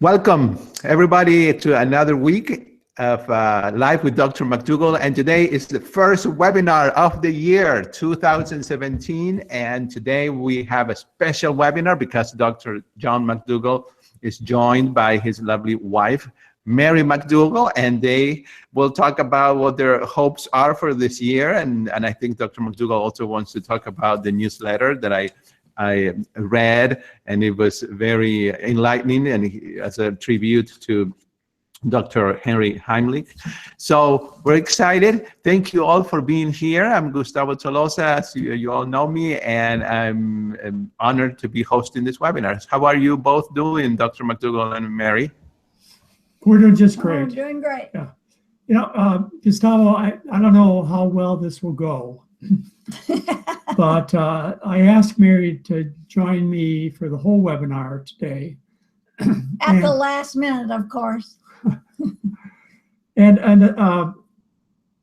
Welcome, everybody, to another week of Live with Dr. McDougall. And today is the first webinar of the year 2017. And today we have a special webinar because Dr. John McDougall is joined by his lovely wife, Mary McDougall, and they will talk about what their hopes are for this year. And I think Dr. McDougall also wants to talk about the newsletter that I read, and it was very enlightening, and as a tribute to Dr. Henry Heimlich. So we're excited. Thank you all for being here. I'm Gustavo Tolosa, as you all know me, and I'm honored to be hosting this webinar. How are you both doing, Dr. McDougall and Mary? We're doing just great. We're doing great. Yeah. You know, Gustavo, I don't know how well this will go. But I asked Mary to join me for the whole webinar today. At the last minute, of course. And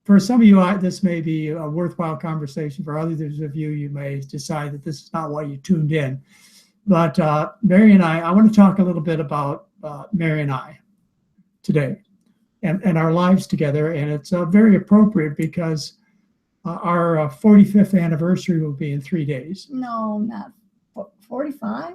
for some of you, this may be a worthwhile conversation. For others of you, you may decide that this is not why you tuned in. But Mary and I want to talk a little bit about Mary and I today and our lives together. And it's very appropriate because our 45th anniversary will be in 3 days. No, not 45.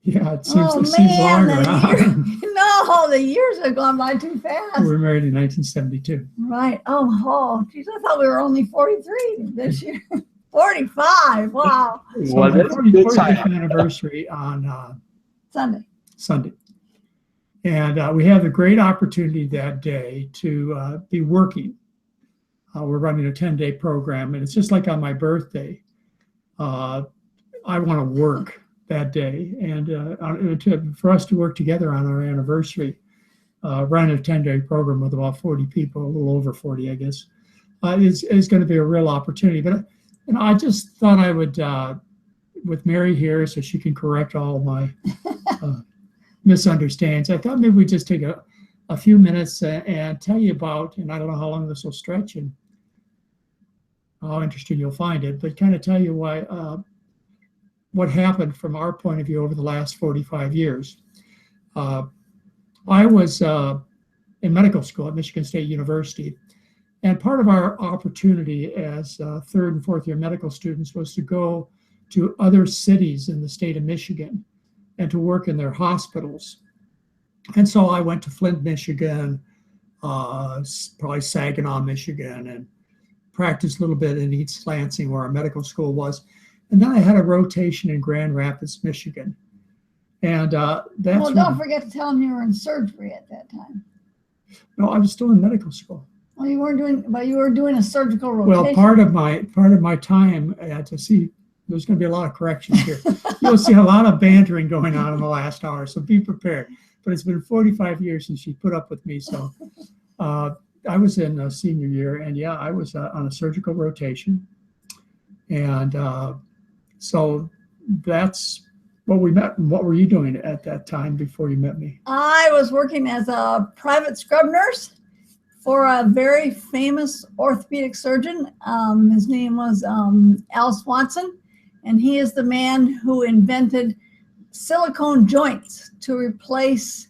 Yeah, it seems longer. No, the years have gone by too fast. We were married in 1972. Right. Oh, geez, I thought we were only 43 this year. 45. Wow. So well, that's 45th anniversary on Sunday. And we have the great opportunity that day to be working. We're running a 10-day program, and it's just like on my birthday. I want to work that day, and for us to work together on our anniversary, running a 10-day program with about 40 people, a little over 40, I guess, is going to be a real opportunity. But I just thought I would, with Mary here, so she can correct all my misunderstandings. I thought maybe we'd just take a few minutes and tell you about, and I don't know how long this will stretch and how interesting you'll find it, but kind of tell you why, what happened from our point of view over the last 45 years. I was in medical school at Michigan State University, and part of our opportunity as third and fourth year medical students was to go to other cities in the state of Michigan and to work in their hospitals. And so I went to Flint, Michigan, probably Saginaw, Michigan, and practiced a little bit in East Lansing, where our medical school was. And then I had a rotation in Grand Rapids, Michigan. And that's don't forget to tell them you were in surgery at that time. No, I was still in medical school. Well, you were doing a surgical rotation. Well, part of my time to see. There's going to be a lot of corrections here. You'll see a lot of bantering going on in the last hour, so be prepared. But it's been 45 years since she put up with me, so I was in a senior year, and yeah, I was on a surgical rotation, and so that's what we met. And what were you doing at that time before you met me? I was working as a private scrub nurse for a very famous orthopedic surgeon. His name was Al Swanson, and he is the man who invented silicone joints to replace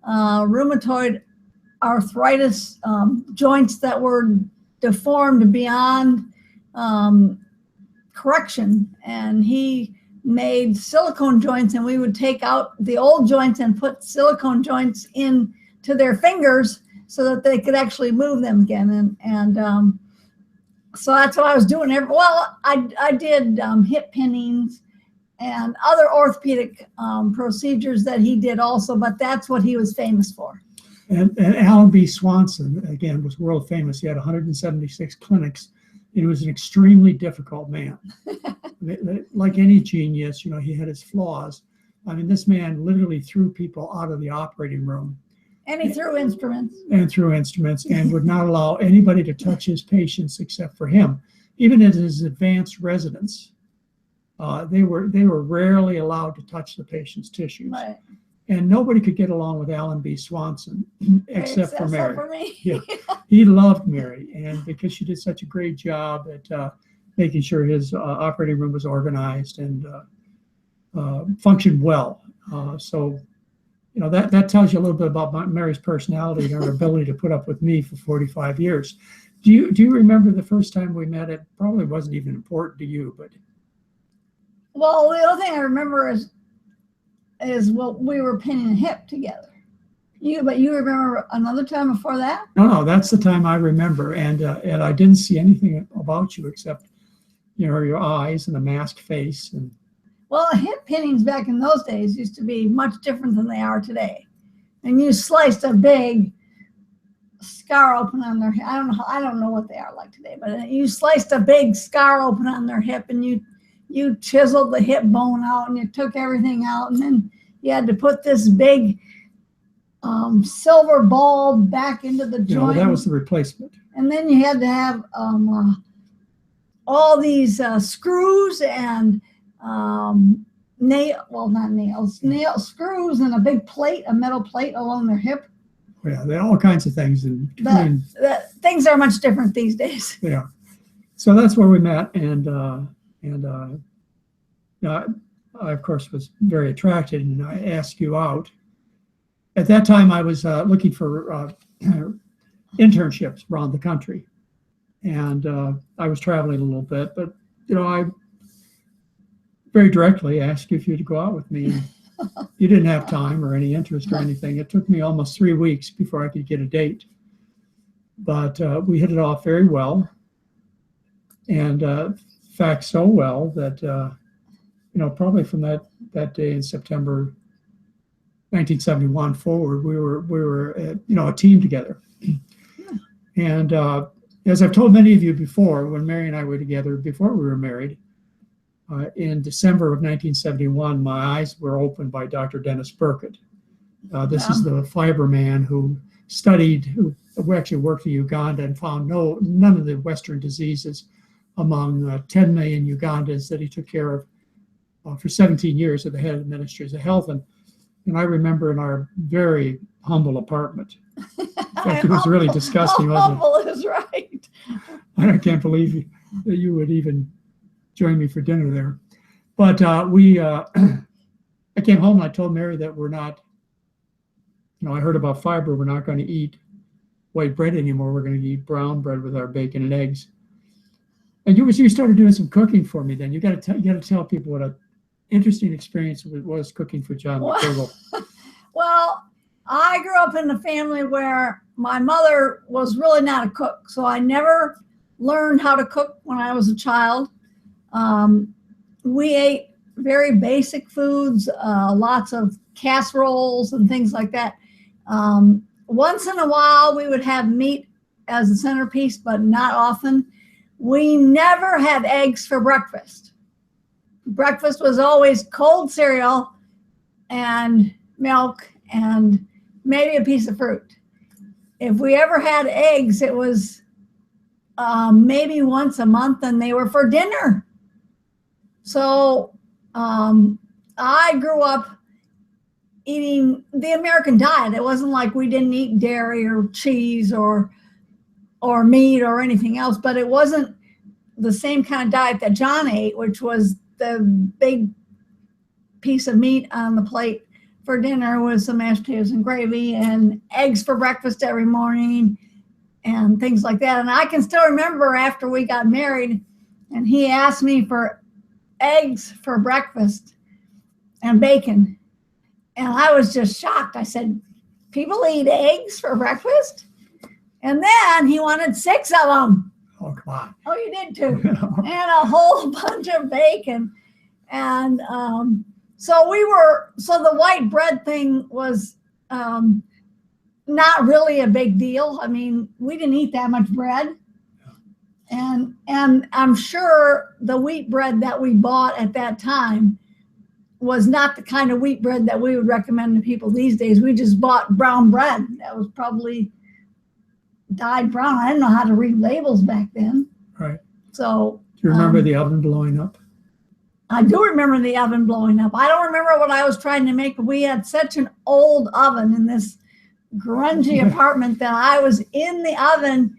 rheumatoid arthritis joints that were deformed beyond correction. And he made silicone joints, and we would take out the old joints and put silicone joints into their fingers so that they could actually move them again. And so that's what I was doing. I did hip pinnings and other orthopedic procedures that he did also, but that's what he was famous for. And Alan B. Swanson, again, was world famous. He had 176 clinics. He was an extremely difficult man. Like any genius, you know, he had his flaws. I mean, this man literally threw people out of the operating room. And he threw instruments. And would not allow anybody to touch his patients except for him. Even in his advanced residents, they were rarely allowed to touch the patient's tissues. Right. And nobody could get along with Alan B. Swanson except for Mary. For me. Yeah, he loved Mary, and because she did such a great job at making sure his operating room was organized and functioned well. So you know, that tells you a little bit about Mary's personality and her ability to put up with me for 45 years. Do you remember the first time we met? It probably wasn't even important to you, but. Well, the other thing I remember is what we were pinning a hip together. But you remember another time before that? No, that's the time I remember, and I didn't see anything about you except, you know, your eyes and a masked face. And well, hip pinnings back in those days used to be much different than they are today. And you sliced a big scar open on their hip. I don't know what they are like today, but you sliced a big scar open on their hip, and you chiseled the hip bone out, and you took everything out, and then you had to put this big silver ball back into the joint. Well, that was the replacement. And then you had to have all these screws and screws and a big plate, a metal plate along their hip. Yeah, there are all kinds of things. And things are much different these days. Yeah. So that's where we met, and I, of course, was very attracted, and I asked you out. At that time, I was looking for internships around the country, and I was traveling a little bit. But you know, I very directly asked you if you'd go out with me. And you didn't have time or any interest or anything. It took me almost 3 weeks before I could get a date. But we hit it off very well, and in fact, so well that you know, probably from that day in September 1971 forward, we were you know, a team together. And as I've told many of you before, when Mary and I were together before we were married, in December of 1971, my eyes were opened by Dr. Dennis Burkett. This is the fiber man who actually worked in Uganda and found none of the Western diseases among 10 million Ugandans that he took care of for 17 years as the head of the Ministries of Health. And I remember in our very humble apartment. In fact, it was really disgusting, wasn't it? Humble is right. I can't believe that you would even join me for dinner there. But I came home and I told Mary that we're not, you know, I heard about fiber. We're not going to eat white bread anymore. We're going to eat brown bread with our bacon and eggs. And you started doing some cooking for me then. You got to tell people what an interesting experience it was cooking for John McDougall. Well, I grew up in a family where my mother was really not a cook, so I never learned how to cook when I was a child. We ate very basic foods, lots of casseroles and things like that. Once in a while, we would have meat as a centerpiece, but not often. We never had eggs for breakfast. Breakfast was always cold cereal and milk and maybe a piece of fruit. If we ever had eggs, it was maybe once a month, and they were for dinner. So I grew up eating the American diet. It wasn't like we didn't eat dairy or cheese or meat or anything else, but it wasn't the same kind of diet that John ate, which was the big piece of meat on the plate for dinner with some mashed potatoes and gravy and eggs for breakfast every morning and things like that. And I can still remember after we got married and he asked me for eggs for breakfast and bacon. And I was just shocked. I said, people eat eggs for breakfast? And then he wanted 6 of them. Oh, come on. Oh, you did too. And a whole bunch of bacon. And so the white bread thing was not really a big deal. I mean, we didn't eat that much bread. And I'm sure the wheat bread that we bought at that time was not the kind of wheat bread that we would recommend to people these days. We just bought brown bread. That was probably dyed brown. I didn't know how to read labels back then. Right. So. Do you remember the oven blowing up? I do remember the oven blowing up. I don't remember what I was trying to make. We had such an old oven in this grungy apartment that I was in the oven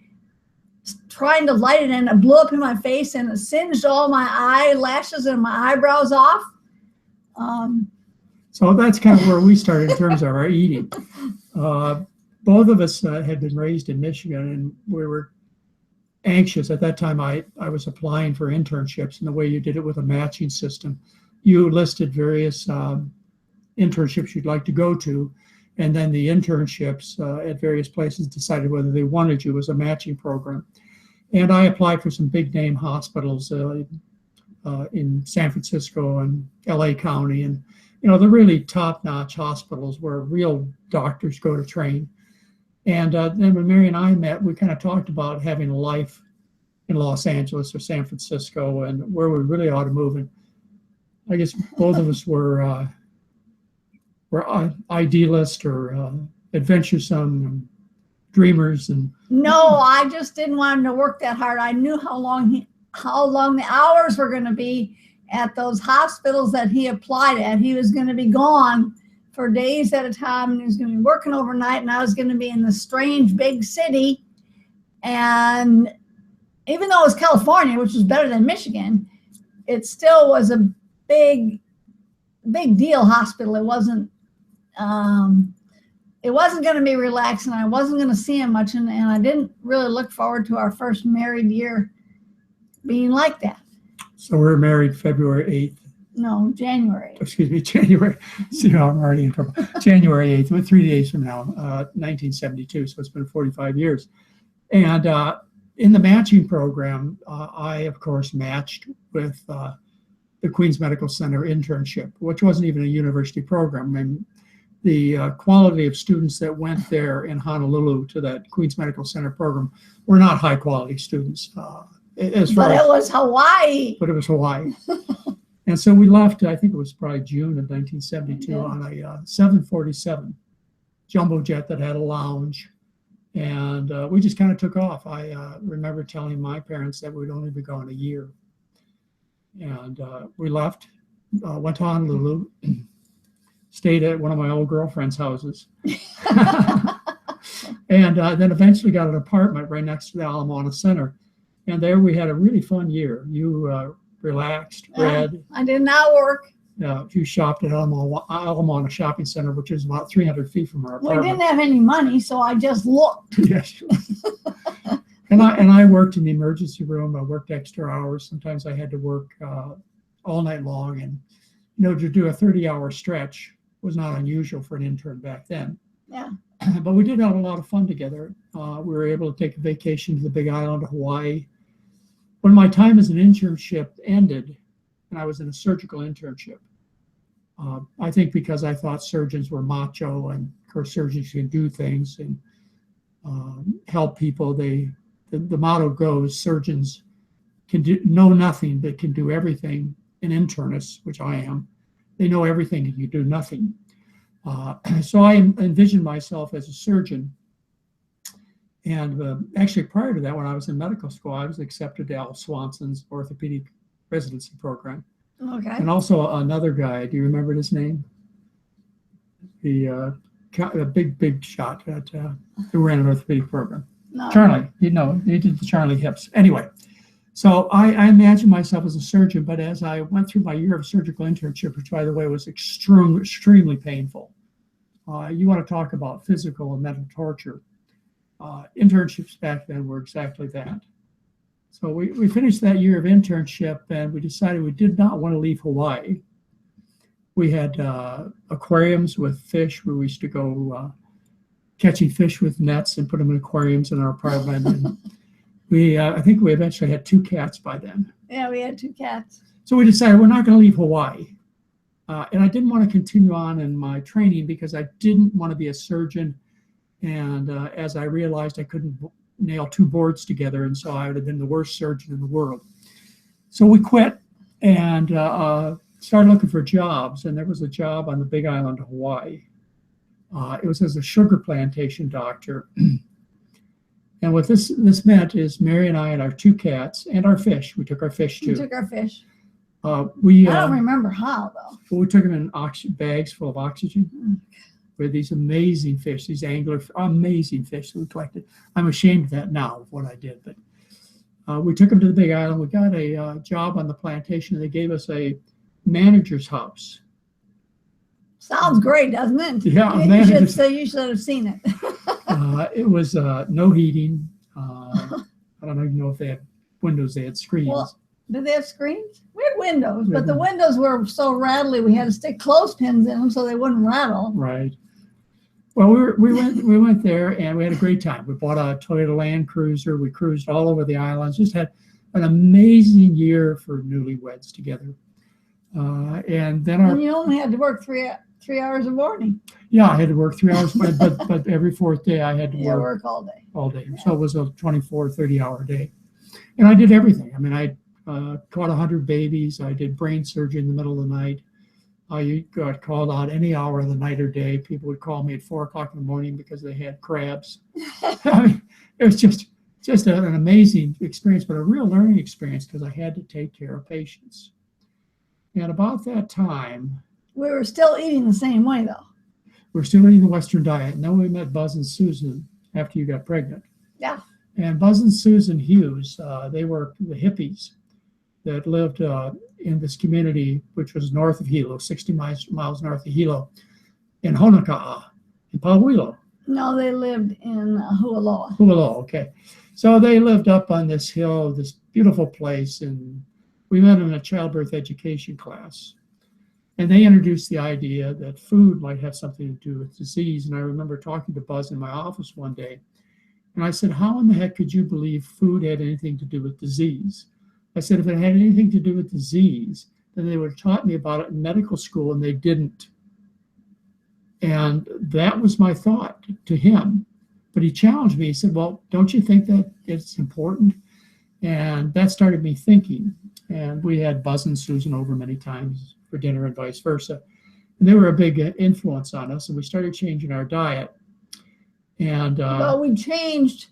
trying to light it, and it blew up in my face and it singed all my eyelashes and my eyebrows off. So that's kind of where we started in terms of our eating. Both of us had been raised in Michigan, and we were anxious. At that time, I was applying for internships, and the way you did it with a matching system, you listed various internships you'd like to go to, and then the internships at various places decided whether they wanted you as a matching program. And I applied for some big name hospitals in San Francisco and LA County, and the really top-notch hospitals where real doctors go to train. And then when Mary and I met, we kind of talked about having a life in Los Angeles or San Francisco and where we really ought to move. And I guess both of us were idealists or adventuresome and dreamers. And no, I just didn't want him to work that hard. I knew how long the hours were going to be at those hospitals that he applied at. He was going to be gone for days at a time, and he was going to be working overnight, and I was going to be in the strange big city. And even though it was California, which was better than Michigan, it still was a big deal hospital. It wasn't going to be relaxed, and I wasn't going to see him much, and I didn't really look forward to our first married year being like that. So we were married February 8th. No, January. Excuse me, January. See how I'm already in trouble. January 8th, 3 days from now, 1972. So it's been 45 years. And in the matching program, I, of course, matched with the Queens Medical Center internship, which wasn't even a university program. I mean, the quality of students that went there in Honolulu to that Queens Medical Center program were not high quality students. But it was Hawaii. But it was Hawaii. And so we left, I think it was probably June of 1972, on a 747 jumbo jet that had a lounge. And we just kind of took off. I remember telling my parents that we'd only be gone a year. And we left, went to Honolulu, stayed at one of my old girlfriend's houses. And then eventually got an apartment right next to the Alamana Center. And there we had a really fun year. You relaxed, read. I did not work. You shopped at Alamana Shopping Center, which is about 300 feet from our apartment. We didn't have any money, so I just looked. Yeah, sure. And I worked in the emergency room. I worked extra hours. Sometimes I had to work all night long. And, to do a 30-hour stretch was not unusual for an intern back then. Yeah. But we did have a lot of fun together. We were able to take a vacation to the Big Island of Hawaii. When my time as an internship ended, and I was in a surgical internship, I think because I thought surgeons were macho, and of course surgeons can do things and help people. The motto goes, surgeons can know nothing but can do everything. And internists, which I am, they know everything and you do nothing. So I envisioned myself as a surgeon. And actually prior to that, when I was in medical school, I was accepted to Al Swanson's orthopedic residency program. Okay. And also another guy, do you remember his name? The big shot who ran an orthopedic program. No. Charlie, he did the Charlie hips. Anyway, so I imagined myself as a surgeon, but as I went through my year of surgical internship, which by the way was extremely painful, you want to talk about physical and mental torture. Internships back then were exactly that. So we finished that year of internship, and we decided we did not want to leave Hawaii. We had aquariums with fish where we used to go catching fish with nets and put them in aquariums in our apartment. And I think we eventually had 2 cats by then. Yeah, we had 2 cats. So we decided we're not going to leave Hawaii. And I didn't want to continue on in my training because I didn't want to be a surgeon. And as I realized, I couldn't nail 2 boards together, and so I would have been the worst surgeon in the world. So we quit and started looking for jobs, and there was a job on the Big Island of Hawaii. It was as a sugar plantation doctor. And what this meant is Mary and I and our 2 cats and our fish, we took our fish too. We took our fish. I don't remember how, though. We took them in bags full of oxygen. With these amazing fish, these amazing fish that we collected. I'm ashamed of that now, of what I did. But we took them to the Big Island. We got a job on the plantation, and they gave us a manager's house. Sounds great, doesn't it? Yeah, You should have seen it. It was no heating. I don't even know if they had windows. They had screens. Well, did they have screens? We had windows, but the windows were so rattly we had to stick clothespins in them so they wouldn't rattle. Right. Well, we went there and we had a great time. We bought a Toyota Land Cruiser. We cruised all over the islands. Just had an amazing year for newlyweds together. And then and you only had to work three hours a morning. Yeah, I had to work 3 hours, but every fourth day I had to work all day. All day. Yeah. So it was a 24, 30-hour day. And I did everything. I mean, I caught 100 babies. I did brain surgery in the middle of the night. You got called out any hour of the night or day. People would call me at 4 o'clock in the morning because they had crabs. I mean, it was just an amazing experience, but a real learning experience because I had to take care of patients. And about that time, we were still eating the same way, though. We were still eating the Western diet. And then we met Buzz and Susan after you got pregnant. Yeah. And Buzz and Susan Hughes, they were the hippies that lived in this community, which was north of Hilo, 60 miles north of Hilo, in Honoka'a, in Pauwilo. No, they lived in Hualoa. Hualoa, okay. So they lived up on this hill, this beautiful place, and we met in a childbirth education class. And they introduced the idea that food might have something to do with disease. And I remember talking to Buzz in my office one day, and I said, how in the heck could you believe food had anything to do with disease? I said, if it had anything to do with disease, then they would have taught me about it in medical school, and they didn't. And that was my thought to him. But he challenged me. He said, well, don't you think that it's important? And that started me thinking. And we had Buzz and Susan over many times for dinner and vice versa. And they were a big influence on us, and we started changing our diet. And well, we changed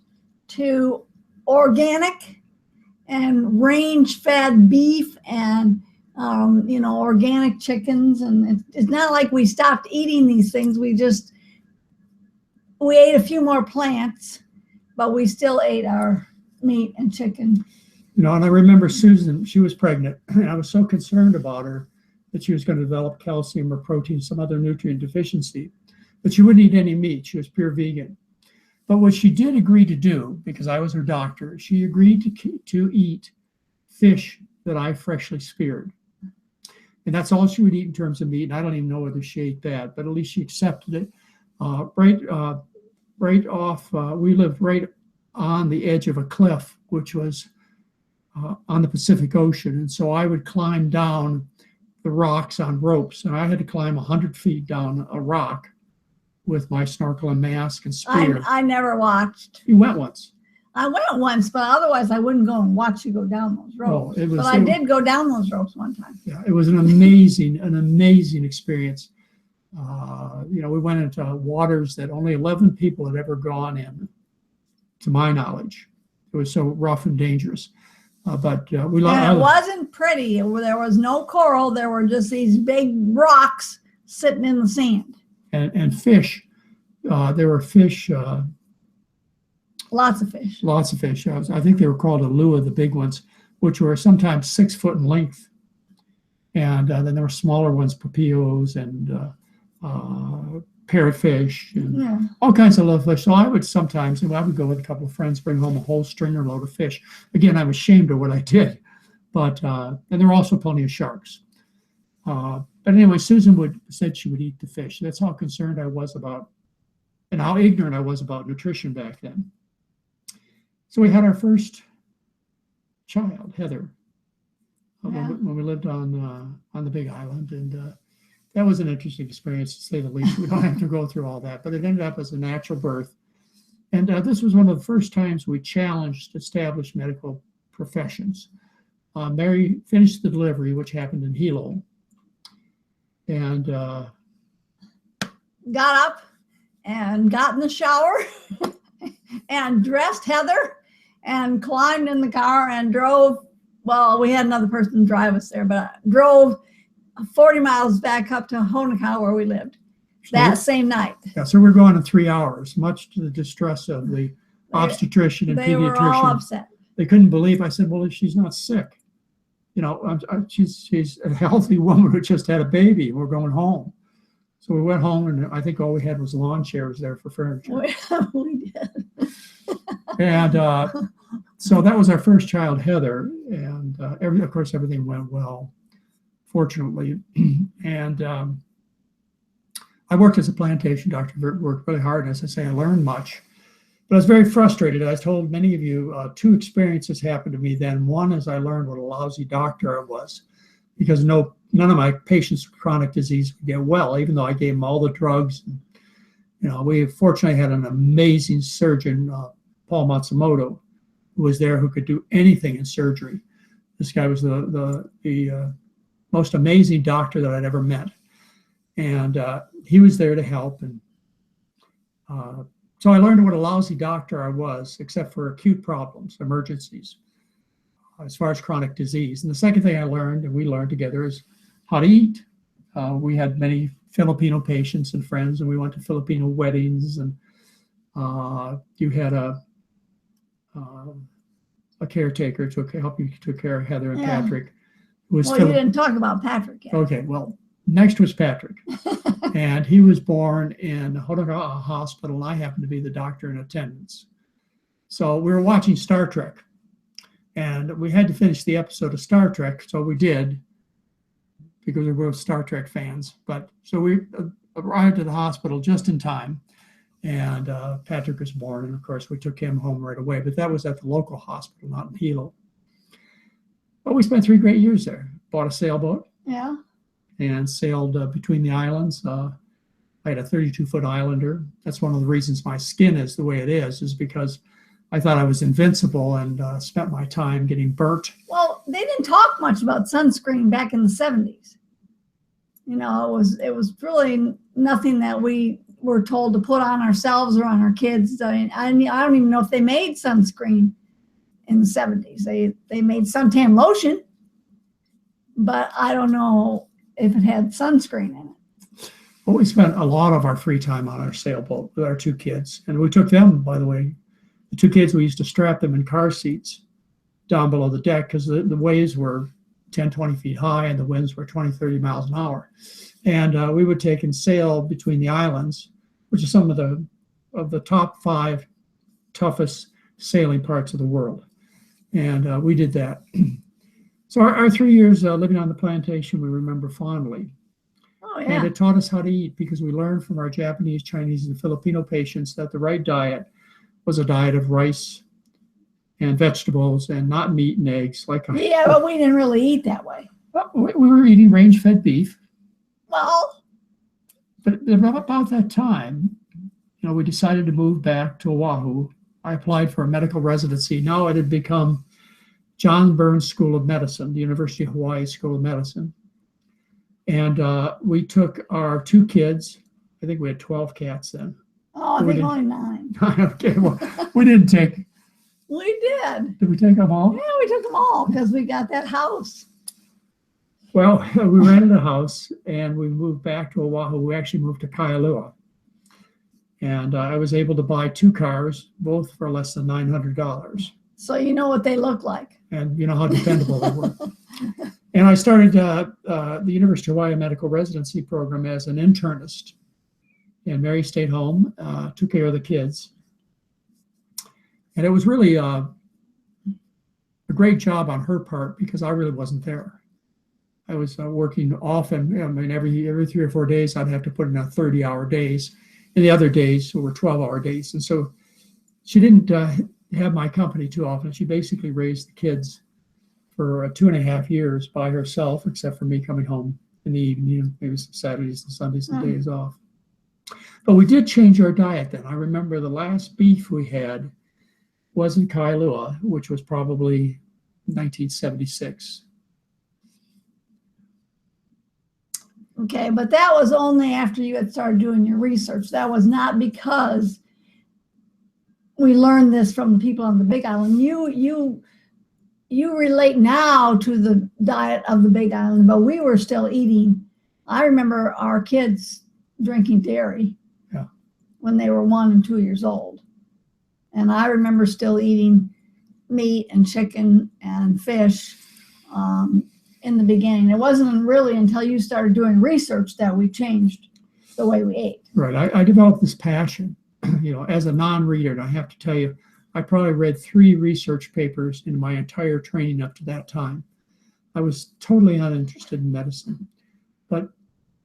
to organic and range-fed beef and organic chickens. And it's not like we stopped eating these things. We ate a few more plants, but we still ate our meat and chicken. And I remember Susan, she was pregnant, and I was so concerned about her that she was going to develop calcium or protein, some other nutrient deficiency. But she wouldn't eat any meat. She was pure vegan. But what she did agree to do, because I was her doctor, she agreed to eat fish that I freshly speared. And that's all she would eat in terms of meat. And I don't even know whether she ate that, but at least she accepted it. We lived right on the edge of a cliff, which was on the Pacific Ocean. And so I would climb down the rocks on ropes, and I had to climb 100 feet down a rock with my snorkel and mask and spear. I never watched. You went once. I went once, but otherwise I wouldn't go and watch you go down those ropes. But I did go down those ropes one time. Yeah, it was an amazing experience. We went into waters that only 11 people had ever gone in, to my knowledge. It was so rough and dangerous. But we loved it. It wasn't pretty. There was no coral. There were just these big rocks sitting in the sand. And fish. There were fish. Lots of fish. Lots of fish. I think they were called alua, the big ones, which were sometimes 6 foot in length. And then there were smaller ones, papillos and parrotfish and all kinds of little fish. So I would sometimes, I would go with a couple of friends, bring home a whole stringer load of fish. Again, I'm ashamed of what I did. But, and there were also plenty of sharks. But anyway, Susan said she would eat the fish. That's how concerned I was about, and how ignorant I was about nutrition back then. So we had our first child, Heather, when we lived on the Big Island, and that was an interesting experience, to say the least. We don't have to go through all that, but it ended up as a natural birth. And this was one of the first times we challenged established medical professions. Mary finished the delivery, which happened in Hilo, and got up and got in the shower and dressed Heather and climbed in the car and drove. Well, we had another person drive us there, but drove 40 miles back up to Honoka'a, where we lived, that same night. Yeah, so we're going in 3 hours, much to the distress of the obstetrician and pediatrician. They were all upset. They couldn't believe. I said, well, if she's not sick, she's a healthy woman who just had a baby. We're going home. So we went home, and I think all we had was lawn chairs there for furniture. We did. And so that was our first child, Heather. And of course, everything went well, fortunately. And I worked as a plantation doctor, worked really hard. And as I say, I learned much. But I was very frustrated. I told many of you, two experiences happened to me then. One is I learned what a lousy doctor I was, because none of my patients with chronic disease would get well, even though I gave them all the drugs. We fortunately had an amazing surgeon, Paul Matsumoto, who was there, who could do anything in surgery. This guy was the most amazing doctor that I'd ever met. And he was there to help. And so I learned what a lousy doctor I was, except for acute problems, emergencies, as far as chronic disease. And the second thing I learned, and we learned together, is how to eat. We had many Filipino patients and friends, and we went to Filipino weddings, and you had a caretaker to help you take care of Heather and Patrick. You didn't talk about Patrick yet. Okay, well, next was Patrick. And he was born in Hodoga'a Hospital, and I happened to be the doctor in attendance. So we were watching Star Trek, and we had to finish the episode of Star Trek, so we did, because we were Star Trek fans. But so we arrived at the hospital just in time, and Patrick was born, and of course we took him home right away. But that was at the local hospital, not in Hilo. But we spent 3 great years there. Bought a sailboat. Yeah. And sailed between the islands. I had a 32-foot Islander. That's one of the reasons my skin is the way it is because I thought I was invincible, and spent my time getting burnt. Well, they didn't talk much about sunscreen back in the 70s. It was really nothing that we were told to put on ourselves or on our kids. I don't even know if they made sunscreen in the 70s. They made suntan lotion, but I don't know if it had sunscreen in it. Well, we spent a lot of our free time on our sailboat with our 2 kids. And we took them, by the way, the 2 kids, we used to strap them in car seats down below the deck, because the waves were 10, 20 feet high, and the winds were 20, 30 miles an hour. And we would take and sail between the islands, which is some of the top 5 toughest sailing parts of the world. And we did that. So our 3 years living on the plantation, we remember fondly. Oh, yeah. And it taught us how to eat, because we learned from our Japanese, Chinese, and Filipino patients that the right diet was a diet of rice and vegetables, and not meat and eggs. But we didn't really eat that way. We were eating range-fed beef. Well, but about that time, we decided to move back to Oahu. I applied for a medical residency. Now it had become John Burns School of Medicine, the University of Hawaii School of Medicine. And we took our 2 kids. I think we had 12 cats then. Oh, I think only 9. Okay, well, we didn't take. We did. Did we take them all? Yeah, we took them all, because we got that house. Well, we rented a house, and we moved back to Oahu. We actually moved to Kailua. And I was able to buy 2 cars, both for less than $900. So you know what they look like. And you know how dependable they were. And I started the University of Hawaii Medical Residency program as an internist. And Mary stayed home, took care of the kids. And it was really a great job on her part, because I really wasn't there. I was working often. I mean, every 3 or 4 days, I'd have to put in 30-hour days. And the other days were 12-hour days. And so she didn't have my company too often. She basically raised the kids for 2.5 years by herself, except for me coming home in the evening, maybe some Saturdays and Sundays and days off. But we did change our diet then. I remember the last beef we had was in Kailua, which was probably 1976. Okay, but that was only after you had started doing your research. That was not because we learned this from the people on the Big Island. You relate now to the diet of the Big Island, but we were still eating. I remember our kids drinking dairy when they were 1 and 2 years old. And I remember still eating meat and chicken and fish in the beginning. It wasn't really until you started doing research that we changed. the way we ate. Right. I developed this passion, as a non-reader. And I have to tell you, I probably read 3 research papers in my entire training up to that time. I was totally uninterested in medicine. But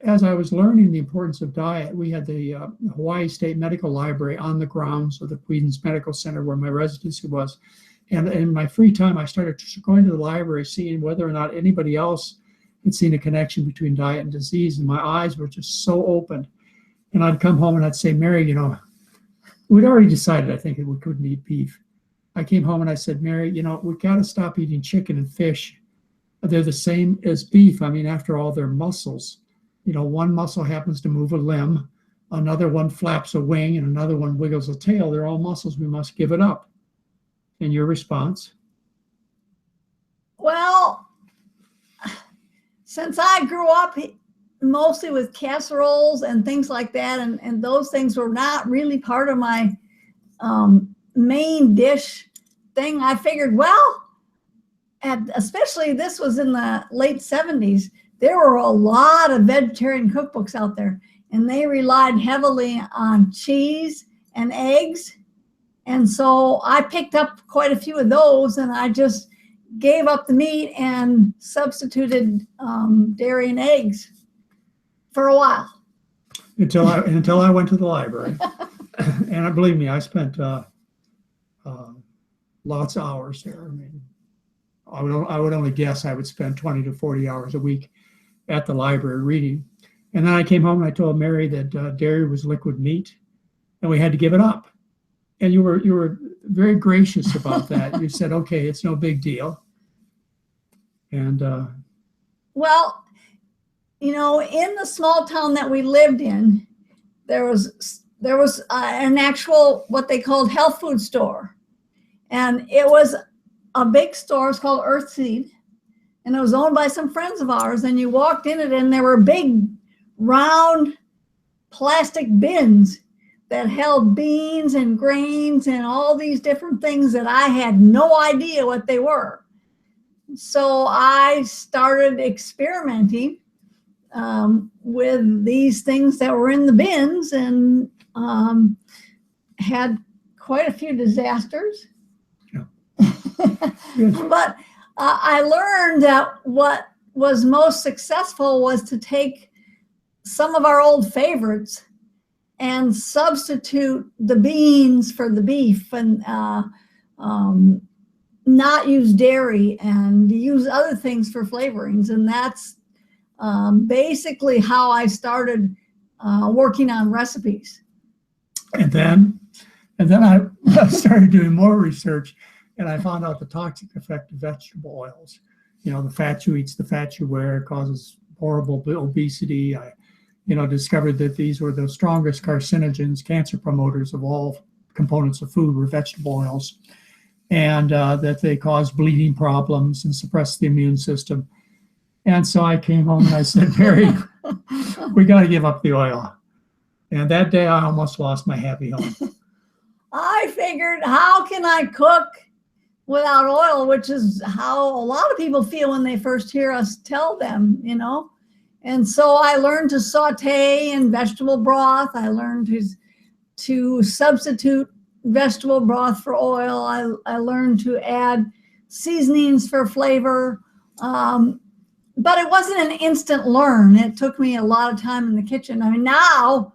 as I was learning the importance of diet, we had the Hawaii State Medical Library on the grounds of the Queens Medical Center where my residency was. And in my free time, I started going to the library, seeing whether or not anybody else had seen a connection between diet and disease. And my eyes were just so open. And I'd come home and I'd say, Mary, we'd already decided, I think, that we couldn't eat beef. I came home and I said, Mary, we've got to stop eating chicken and fish. They're the same as beef. I mean, after all, they're muscles. One muscle happens to move a limb, another one flaps a wing, and another one wiggles a tail. They're all muscles. We must give it up. And your response? Well, since I grew up mostly with casseroles and things like that, and those things were not really part of my main dish thing, I figured, well, especially this was in the late 70s, there were a lot of vegetarian cookbooks out there, and they relied heavily on cheese and eggs. And so I picked up quite a few of those, and I just gave up the meat and substituted dairy and eggs for a while. Until I went to the library. And believe me, I spent lots of hours there. I mean, I would only guess I would spend 20 to 40 hours a week at the library reading. And then I came home and I told Mary that dairy was liquid meat, and we had to give it up. And you were very gracious about that. You said, okay, it's no big deal. And well, in the small town that we lived in, there was an actual what they called health food store, and it was a big store. It's called Earthseed, and it was owned by some friends of ours. And you walked in it, and there were big, round plastic bins that held beans and grains and all these different things that I had no idea what they were. So I started experimenting with these things that were in the bins, and had quite a few disasters. Yeah. But I learned that what was most successful was to take some of our old favorites and substitute the beans for the beef, and not use dairy and use other things for flavorings. And that's basically how I started working on recipes. And then I started doing more research, and I found out the toxic effect of vegetable oils. The fat you eat, the fat you wear, causes horrible obesity. I discovered that these were the strongest carcinogens, cancer promoters of all components of food were vegetable oils, and that they cause bleeding problems and suppress the immune system. And so I came home and I said, Mary, we got to give up the oil. And that day I almost lost my happy home. I figured, how can I cook without oil, which is how a lot of people feel when they first hear us tell them, And so I learned to saute in vegetable broth. I learned to substitute vegetable broth for oil. I learned to add seasonings for flavor. But it wasn't an instant learn. It took me a lot of time in the kitchen. I mean, now,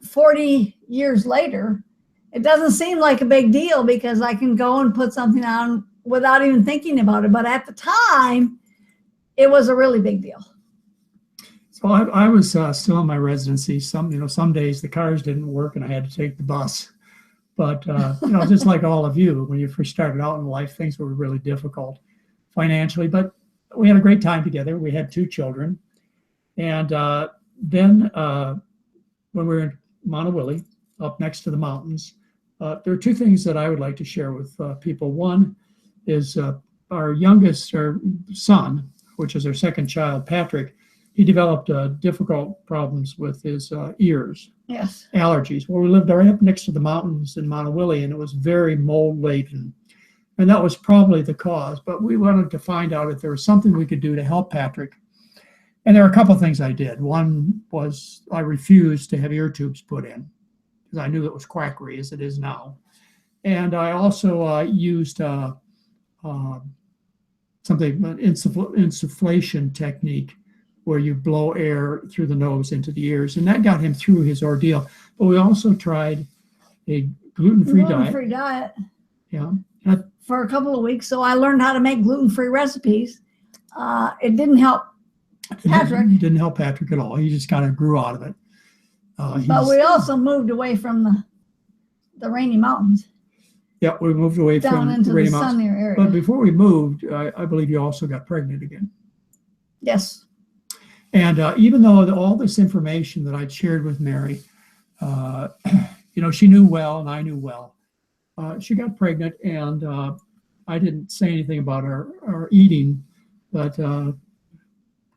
40 years later, it doesn't seem like a big deal because I can go and put something on without even thinking about it. But at the time, it was a really big deal. So I was still in my residency. Some days the cars didn't work and I had to take the bus. But, just like all of you, when you first started out in life, things were really difficult financially. But we had a great time together. We had 2 children. And then when we were in Montewilly, up next to the mountains, there are 2 things that I would like to share with people. One is our youngest son, which is our second child, Patrick. He developed difficult problems with his ears. Yes. Allergies. Well, we lived right up next to the mountains in Montewilly, and it was very mold laden. And that was probably the cause. But we wanted to find out if there was something we could do to help Patrick. And there are a couple of things I did. One was I refused to have ear tubes put in because I knew it was quackery, as it is now. And I also used something, an insufflation technique, where you blow air through the nose into the ears, and that got him through his ordeal. But we also tried a gluten-free diet. Gluten-free diet. Yeah. For a couple of weeks, so I learned how to make gluten-free recipes. It didn't help Patrick. It didn't help Patrick at all. He just kind of grew out of it. But we also moved away from the rainy mountains. Yeah, we moved away down from into the rainy the mountains. sunnier area. But before we moved, I believe you also got pregnant again. Yes. And even though all this information that I'd shared with Mary, she knew well and I knew well. She got pregnant, and I didn't say anything about our eating, but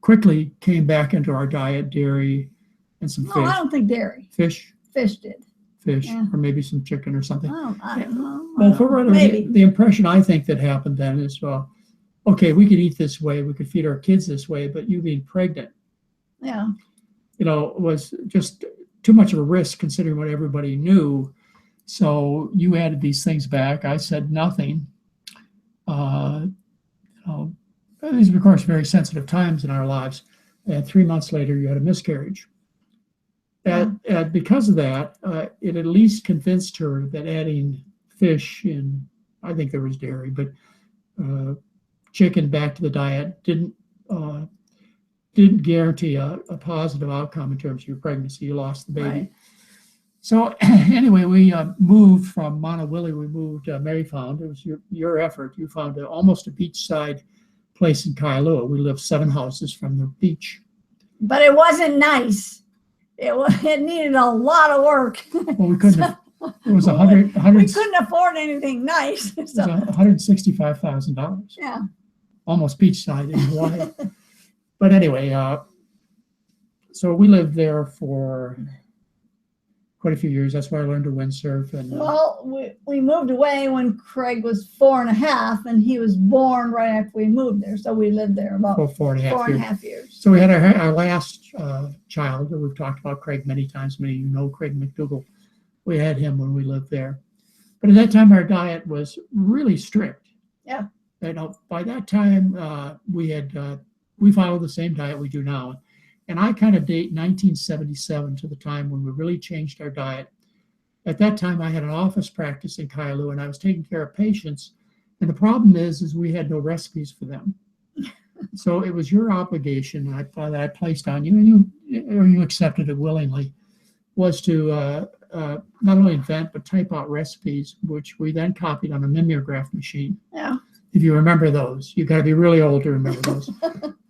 quickly came back into our diet, dairy and some fish. No, I don't think dairy. Fish? Fish did. Fish, Yeah. or maybe some chicken or something. I don't know. Well, for Maybe. the impression I think that happened then is, okay, we could eat this way, we could feed our kids this way, but you being pregnant, Yeah. was just too much of a risk considering what everybody knew. So you added these things back. I said nothing. These are, of course, very sensitive times in our lives. And 3 months later, you had a miscarriage. And because of that, it at least convinced her that adding fish and I think there was dairy, but chicken back to the diet didn't guarantee a positive outcome in terms of your pregnancy. You lost the baby. Right. So anyway, we moved from Monowilly. We moved. Mary found, it was your effort. You found almost a beachside place in Kailua. We lived 7 houses from the beach. But it wasn't nice. It needed a lot of work. Well, we couldn't. It was We couldn't afford anything nice. It was So, $165,000. yeah. Almost beachside in Hawaii. But anyway, so we lived there for quite a few years. That's where I learned to windsurf. And Well, we moved away when Craig was 4.5, and he was born right after we moved there. So we lived there about 4.5 years. So we had our last child that we've talked about, Craig, many times. Many of you know Craig McDougall. We had him when we lived there. But at that time, our diet was really strict. Yeah. By that time, we followed the same diet we do now. And I kind of date 1977 to the time when we really changed our diet. At that time, I had an office practice in Kailua, and I was taking care of patients. And the problem is we had no recipes for them. So it was your obligation, and I placed on you, and you accepted it willingly, was to not only invent but type out recipes, which we then copied on a mimeograph machine. Yeah. If you remember those, you got to be really old to remember those.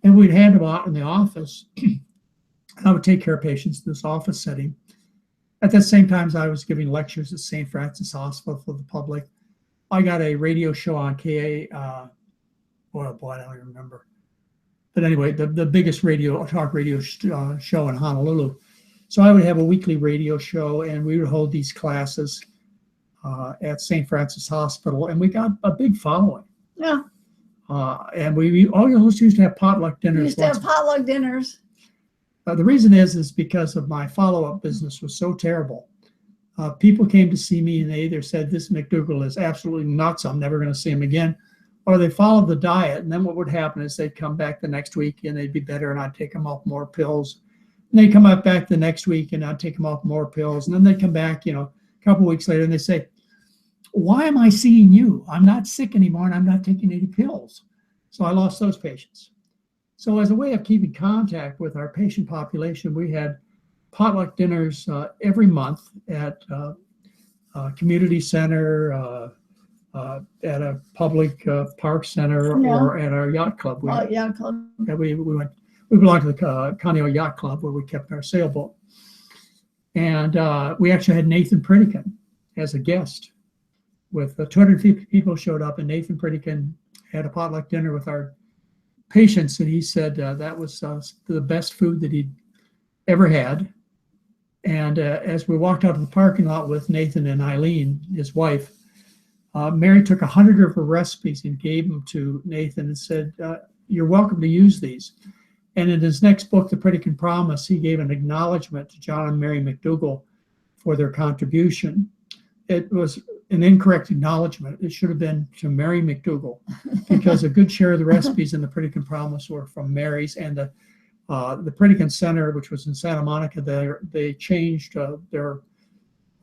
And we'd hand them out in the office. I would take care of patients in this office setting. At the same time, I was giving lectures at St. Francis Hospital for the public. I got a radio show on KA. Boy, I don't even remember. But anyway, the biggest talk radio show in Honolulu. So I would have a weekly radio show, and we would hold these classes at St. Francis Hospital, and we got a big following. Yeah. And we always used to have potluck dinners. We used to have potluck dinners. The reason is because of my follow-up business was so terrible. People came to see me, and they either said, this McDougall is absolutely nuts, I'm never going to see him again, or they followed the diet, and then what would happen is they'd come back the next week, and they'd be better, and I'd take them off more pills. And they'd come back the next week, and I'd take them off more pills. And then they'd come back, a couple of weeks later, and they say, why am I seeing you? I'm not sick anymore, and I'm not taking any pills. So I lost those patients. So as a way of keeping contact with our patient population, we had potluck dinners every month at a community center, at a public park center, or at our yacht club. Yacht club. We belonged to the Conneaut Yacht Club, where we kept our sailboat. And we actually had Nathan Pritikin as a guest. With 250 people showed up, and Nathan Pritikin had a potluck dinner with our patients, and he said that was the best food that he'd ever had. And as we walked out of the parking lot with Nathan and Eileen, his wife, Mary took 100 of her recipes and gave them to Nathan and said, you're welcome to use these. And in his next book, The Predican Promise, he gave an acknowledgement to John and Mary McDougall for their contribution. It was an incorrect acknowledgement. It should have been to Mary McDougall, because a good share of the recipes in The Predican Promise were from Mary's, and the Predican Center, which was in Santa Monica, they changed their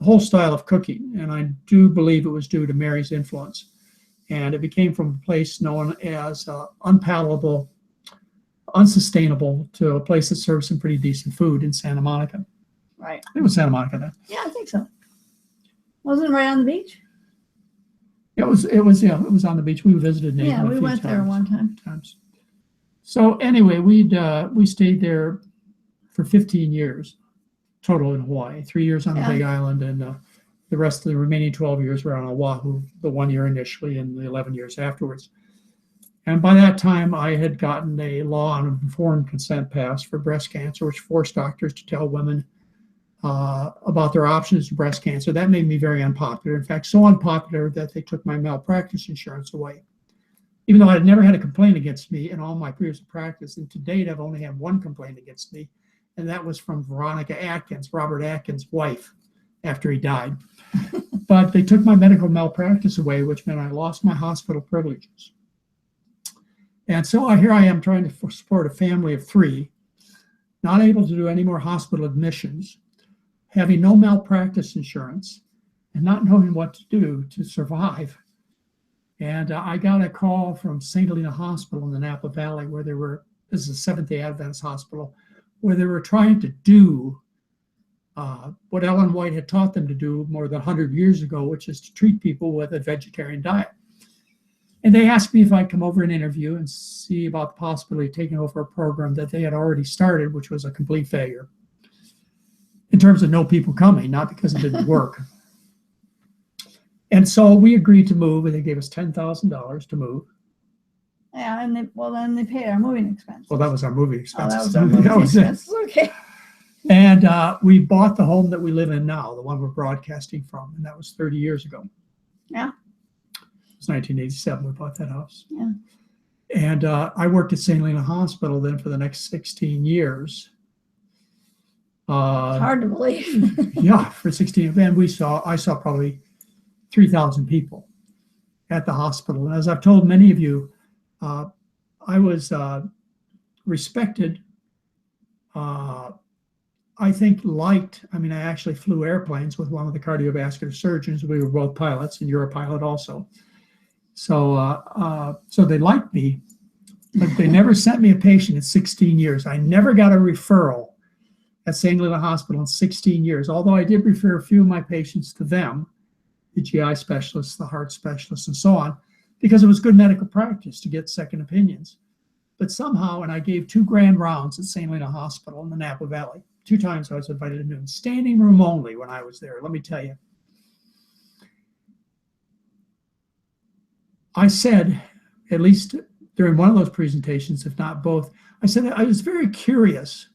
whole style of cooking, and I do believe it was due to Mary's influence. And it became from a place known as unpalatable, unsustainable, to a place that serves some pretty decent food in Santa Monica. Right. It was Santa Monica then. Yeah, I think so. Wasn't it right on the beach? It was on the beach. We visited Nathan. Yeah, we went there one time. So anyway, we stayed there for 15 years total in Hawaii. 3 years on the Big Island, and the rest of the remaining 12 years were on Oahu, the 1 year initially and the 11 years afterwards. And by that time, I had gotten a law on informed consent passed for breast cancer, which forced doctors to tell women about their options to breast cancer. That made me very unpopular. In fact, so unpopular that they took my malpractice insurance away, even though I had never had a complaint against me in all my years of practice. And to date, I've only had one complaint against me, and that was from Veronica Atkins, Robert Atkins' wife, after he died. But they took my medical malpractice away, which meant I lost my hospital privileges. And so here I am trying to support a family of 3, not able to do any more hospital admissions, having no malpractice insurance, and not knowing what to do to survive. And I got a call from St. Helena Hospital in the Napa Valley, where this is a Seventh-day Adventist hospital, where they were trying to do what Ellen White had taught them to do more than 100 years ago, which is to treat people with a vegetarian diet. And they asked me if I'd come over and interview and see about the possibility of taking over a program that they had already started, which was a complete failure in terms of no people coming, not because it didn't work. And so we agreed to move, and they gave us $10,000 to move. Yeah, and then they paid our moving expenses. Well, that was our moving expenses. Oh, that was our moving expenses. Okay. And we bought the home that we live in now, the one we're broadcasting from, and that was 30 years ago. Yeah. It was 1987 we bought that house. Yeah. And I worked at St. Helena Hospital then for the next 16 years. It's hard to believe. Yeah, for 16. And I saw probably 3,000 people at the hospital. And as I've told many of you, I was respected, I think liked. I mean, I actually flew airplanes with one of the cardiovascular surgeons. We were both pilots, and you're a pilot also. So they liked me, but they never sent me a patient in 16 years. I never got a referral at St. Helena Hospital in 16 years, although I did refer a few of my patients to them, the GI specialists, the heart specialists, and so on, because it was good medical practice to get second opinions. But somehow, and I gave 2 grand rounds at St. Helena Hospital in the Napa Valley. 2 times I was invited to noon, standing room only when I was there. Let me tell you. I said, at least during one of those presentations, if not both, I said I was very curious,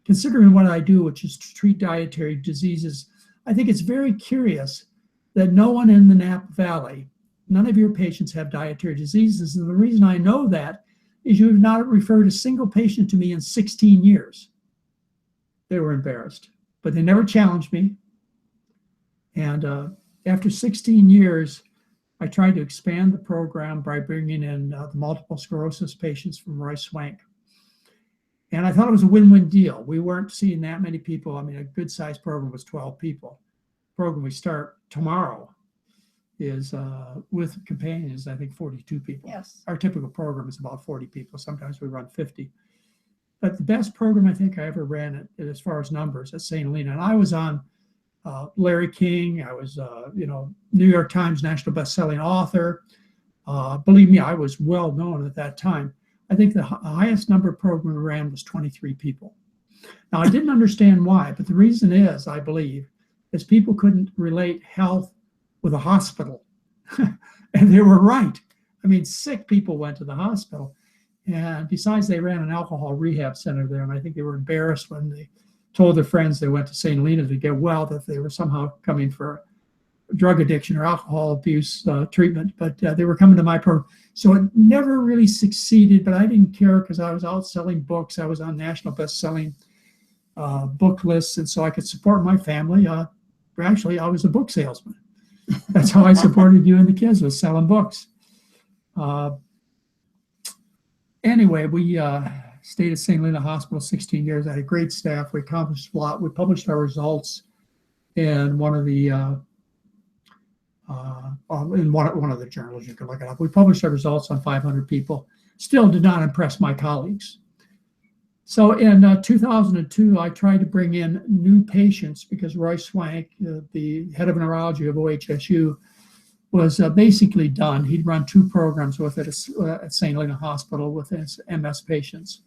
considering what I do, which is to treat dietary diseases. I think it's very curious that no one in the Napa Valley, none of your patients have dietary diseases. And the reason I know that is you have not referred a single patient to me in 16 years. They were embarrassed, but they never challenged me. And after 16 years, I tried to expand the program by bringing in the multiple sclerosis patients from Roy Swank. And I thought it was a win-win deal. We weren't seeing that many people. I mean, a good-sized program was 12 people. The program we start tomorrow is with companions, I think 42 people. Yes. Our typical program is about 40 people. Sometimes we run 50. But the best program I think I ever ran as far as numbers at St. Helena. And I was on Larry King. I was, New York Times national best-selling author. Believe me, I was well known at that time. I think the highest number program we ran was 23 people. Now, I didn't understand why, but the reason is, I believe, is people couldn't relate health with a hospital. And they were right. I mean, sick people went to the hospital. And besides, they ran an alcohol rehab center there. And I think they were embarrassed when they told their friends they went to St. Helena to get well, that they were somehow coming for drug addiction or alcohol abuse treatment, but they were coming to my program. So it never really succeeded, but I didn't care because I was out selling books. I was on national best-selling book lists, and so I could support my family. Actually, I was a book salesman. That's how I supported you and the kids, was selling books. Anyway, we stayed at St. Helena Hospital 16 years. I had a great staff. We accomplished a lot. We published our results in one of the one of the journals. You can look it up. We published our results on 500 people. Still did not impress my colleagues. So in 2002, I tried to bring in new patients because Roy Swank, the head of neurology of OHSU, was basically done. He'd run 2 programs with it at St. Helena Hospital with his MS patients.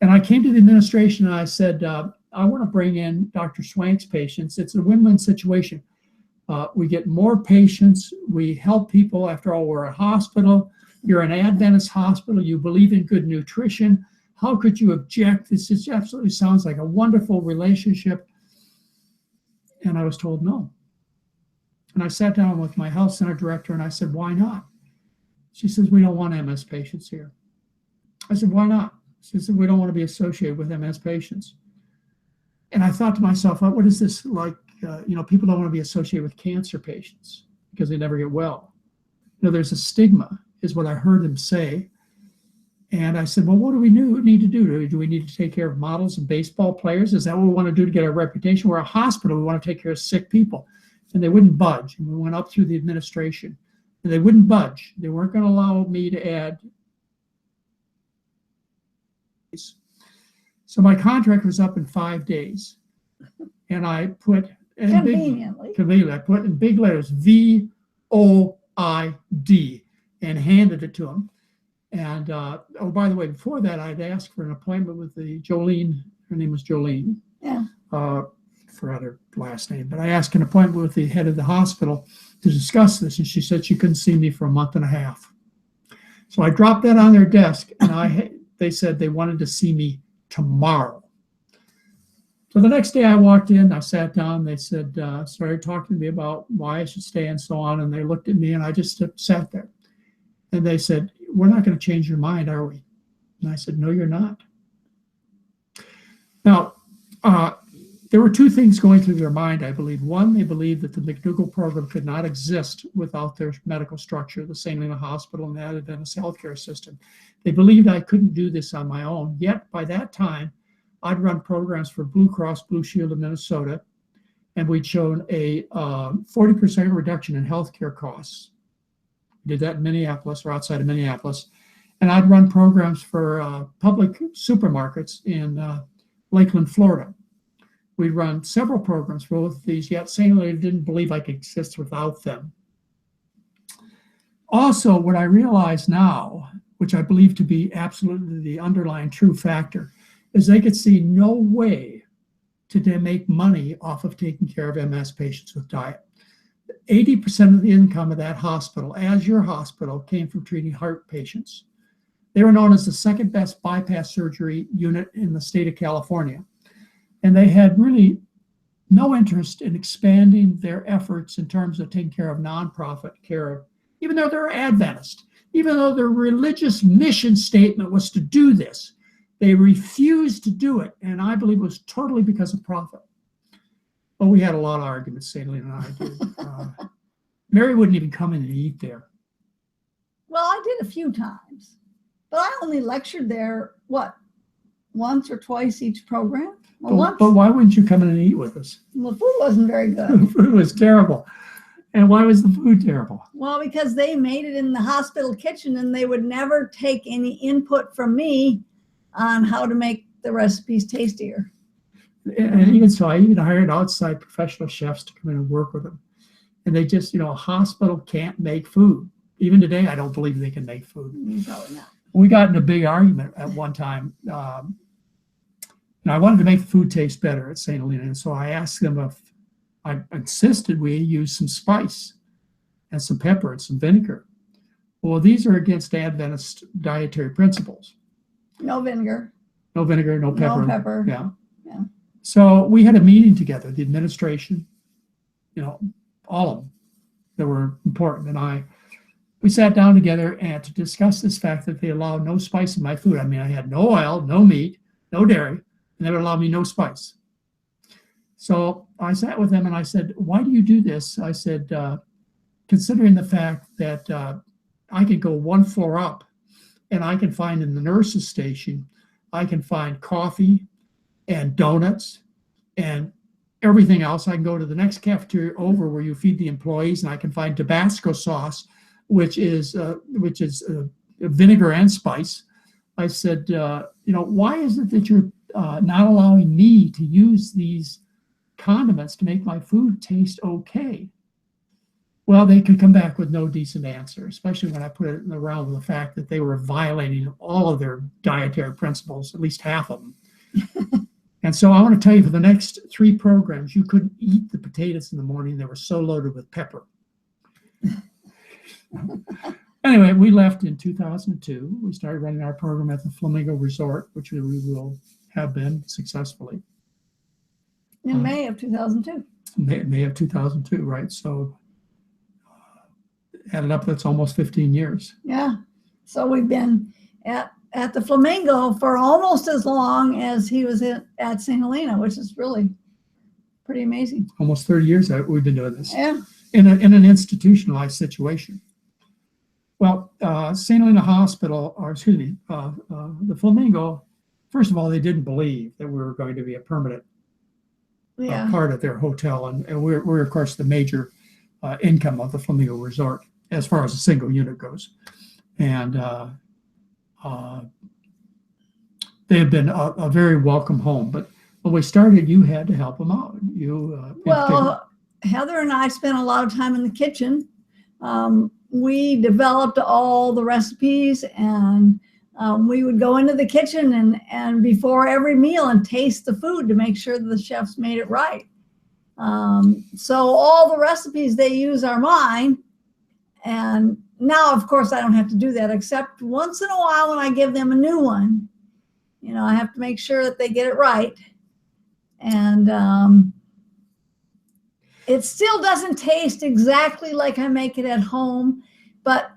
And I came to the administration and I said, I want to bring in Dr. Swank's patients. It's a win-win situation. We get more patients. We help people. After all, we're a hospital. You're an Adventist hospital. You believe in good nutrition. How could you object? This just absolutely sounds like a wonderful relationship. And I was told no. And I sat down with my health center director and I said, why not? She says, we don't want MS patients here. I said, why not? She said, we don't want to be associated with MS patients. And I thought to myself, what is this like? People don't want to be associated with cancer patients because they never get well. There's a stigma, is what I heard him say. And I said, well, what do we need to do? Do we need to take care of models and baseball players? Is that what we want to do to get our reputation? We're a hospital. We want to take care of sick people. And they wouldn't budge. And we went up through the administration. And they wouldn't budge. They weren't going to allow me to add. So my contract was up in 5 days. And I put conveniently, I put in big letters VOID and handed it to him. And by the way, before that, I'd asked for an appointment with the Jolene. Her name was Jolene. Yeah. Forgot her last name, but I asked an appointment with the head of the hospital to discuss this, and she said she couldn't see me for a month and a half. So I dropped that on their desk, and they said they wanted to see me tomorrow. So the next day I walked in, I sat down, they said, started talking to me about why I should stay and so on, and they looked at me, and I just sat there. And they said, we're not going to change your mind, are we? And I said, no, you're not. Now, there were 2 things going through their mind, I believe. One, they believed that the McDougall program could not exist without their medical structure, the St. Helena Hospital and the Adventist healthcare system. They believed I couldn't do this on my own. Yet, by that time, I'd run programs for Blue Cross Blue Shield of Minnesota, and we'd shown a 40% reduction in healthcare costs. We did that in Minneapolis or outside of Minneapolis. And I'd run programs for public supermarkets in Lakeland, Florida. We'd run several programs for both of these, yet St. Helena didn't believe I could exist without them. Also, what I realize now, which I believe to be absolutely the underlying true factor, is they could see no way to make money off of taking care of MS patients with diet. 80% of the income of that hospital, as your hospital, came from treating heart patients. They were known as the second best bypass surgery unit in the state of California. And they had really no interest in expanding their efforts in terms of taking care of nonprofit care, even though they're Adventist, even though their religious mission statement was to do this. They refused to do it, and I believe it was totally because of profit. Well, we had a lot of arguments, St. Helena and I did. Mary wouldn't even come in and eat there. Well, I did a few times, but I only lectured there, once or twice each program? But why wouldn't you come in and eat with us? Well, the food wasn't very good. The food was terrible. And why was the food terrible? Well, because they made it in the hospital kitchen and they would never take any input from me on how to make the recipes tastier. And even so, I even hired outside professional chefs to come in and work with them. And they just, a hospital can't make food. Even today, I don't believe they can make food. Probably not. We got in a big argument at one time. And I wanted to make the food taste better at St. Helena. And so I asked them if I insisted we use some spice and some pepper and some vinegar. Well, these are against Adventist dietary principles. No vinegar. No vinegar, no pepper. No pepper. Yeah. So we had a meeting together, the administration, all of them that were important. And we sat down together and to discuss this fact that they allow no spice in my food. I mean, I had no oil, no meat, no dairy, and they would allow me no spice. So I sat with them and I said, why do you do this? I said, considering the fact that I could go one floor up and I can find in the nurse's station, I can find coffee and donuts and everything else. I can go to the next cafeteria over where you feed the employees and I can find Tabasco sauce, which is vinegar and spice. I said, why is it that you're not allowing me to use these condiments to make my food taste okay? Well, they could come back with no decent answer, especially when I put it in the realm of the fact that they were violating all of their dietary principles, at least half of them. And so I want to tell you, for the next 3 programs, you couldn't eat the potatoes in the morning. They were so loaded with pepper. Anyway, we left in 2002. We started running our program at the Flamingo Resort, which we will have been successfully. In May of 2002. May of 2002, right? So added up, that's almost 15 years. Yeah. So we've been at the Flamingo for almost as long as he was at St. Helena, which is really pretty amazing. Almost 30 years that we've been doing this. Yeah. In an institutionalized situation. Well, St. Helena Hospital, the Flamingo, first of all, they didn't believe that we were going to be a permanent part of their hotel. And we're, of course, the major income of the Flamingo Resort as far as a single unit goes. And they have been a very welcome home. But when we started, you had to help them out. Heather and I spent a lot of time in the kitchen. We developed all the recipes, and we would go into the kitchen and before every meal and taste the food to make sure that the chefs made it right. So all the recipes they use are mine. And now, of course, I don't have to do that, except once in a while when I give them a new one. I have to make sure that they get it right. And it still doesn't taste exactly like I make it at home, but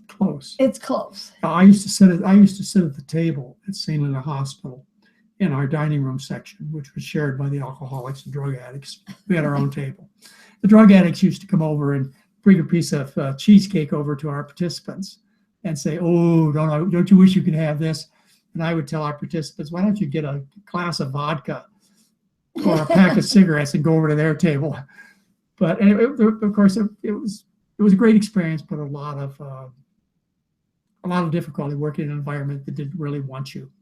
close. It's close. I used to sit at the table at St. Helena Hospital in our dining room section, which was shared by the alcoholics and drug addicts. We had our own table. The drug addicts used to come over and bring a piece of cheesecake over to our participants and say, "Oh, don't you wish you could have this?" And I would tell our participants, "Why don't you get a glass of vodka or a pack of cigarettes and go over to their table?" But of course, it was a great experience, but a lot of difficulty working in an environment that didn't really want you,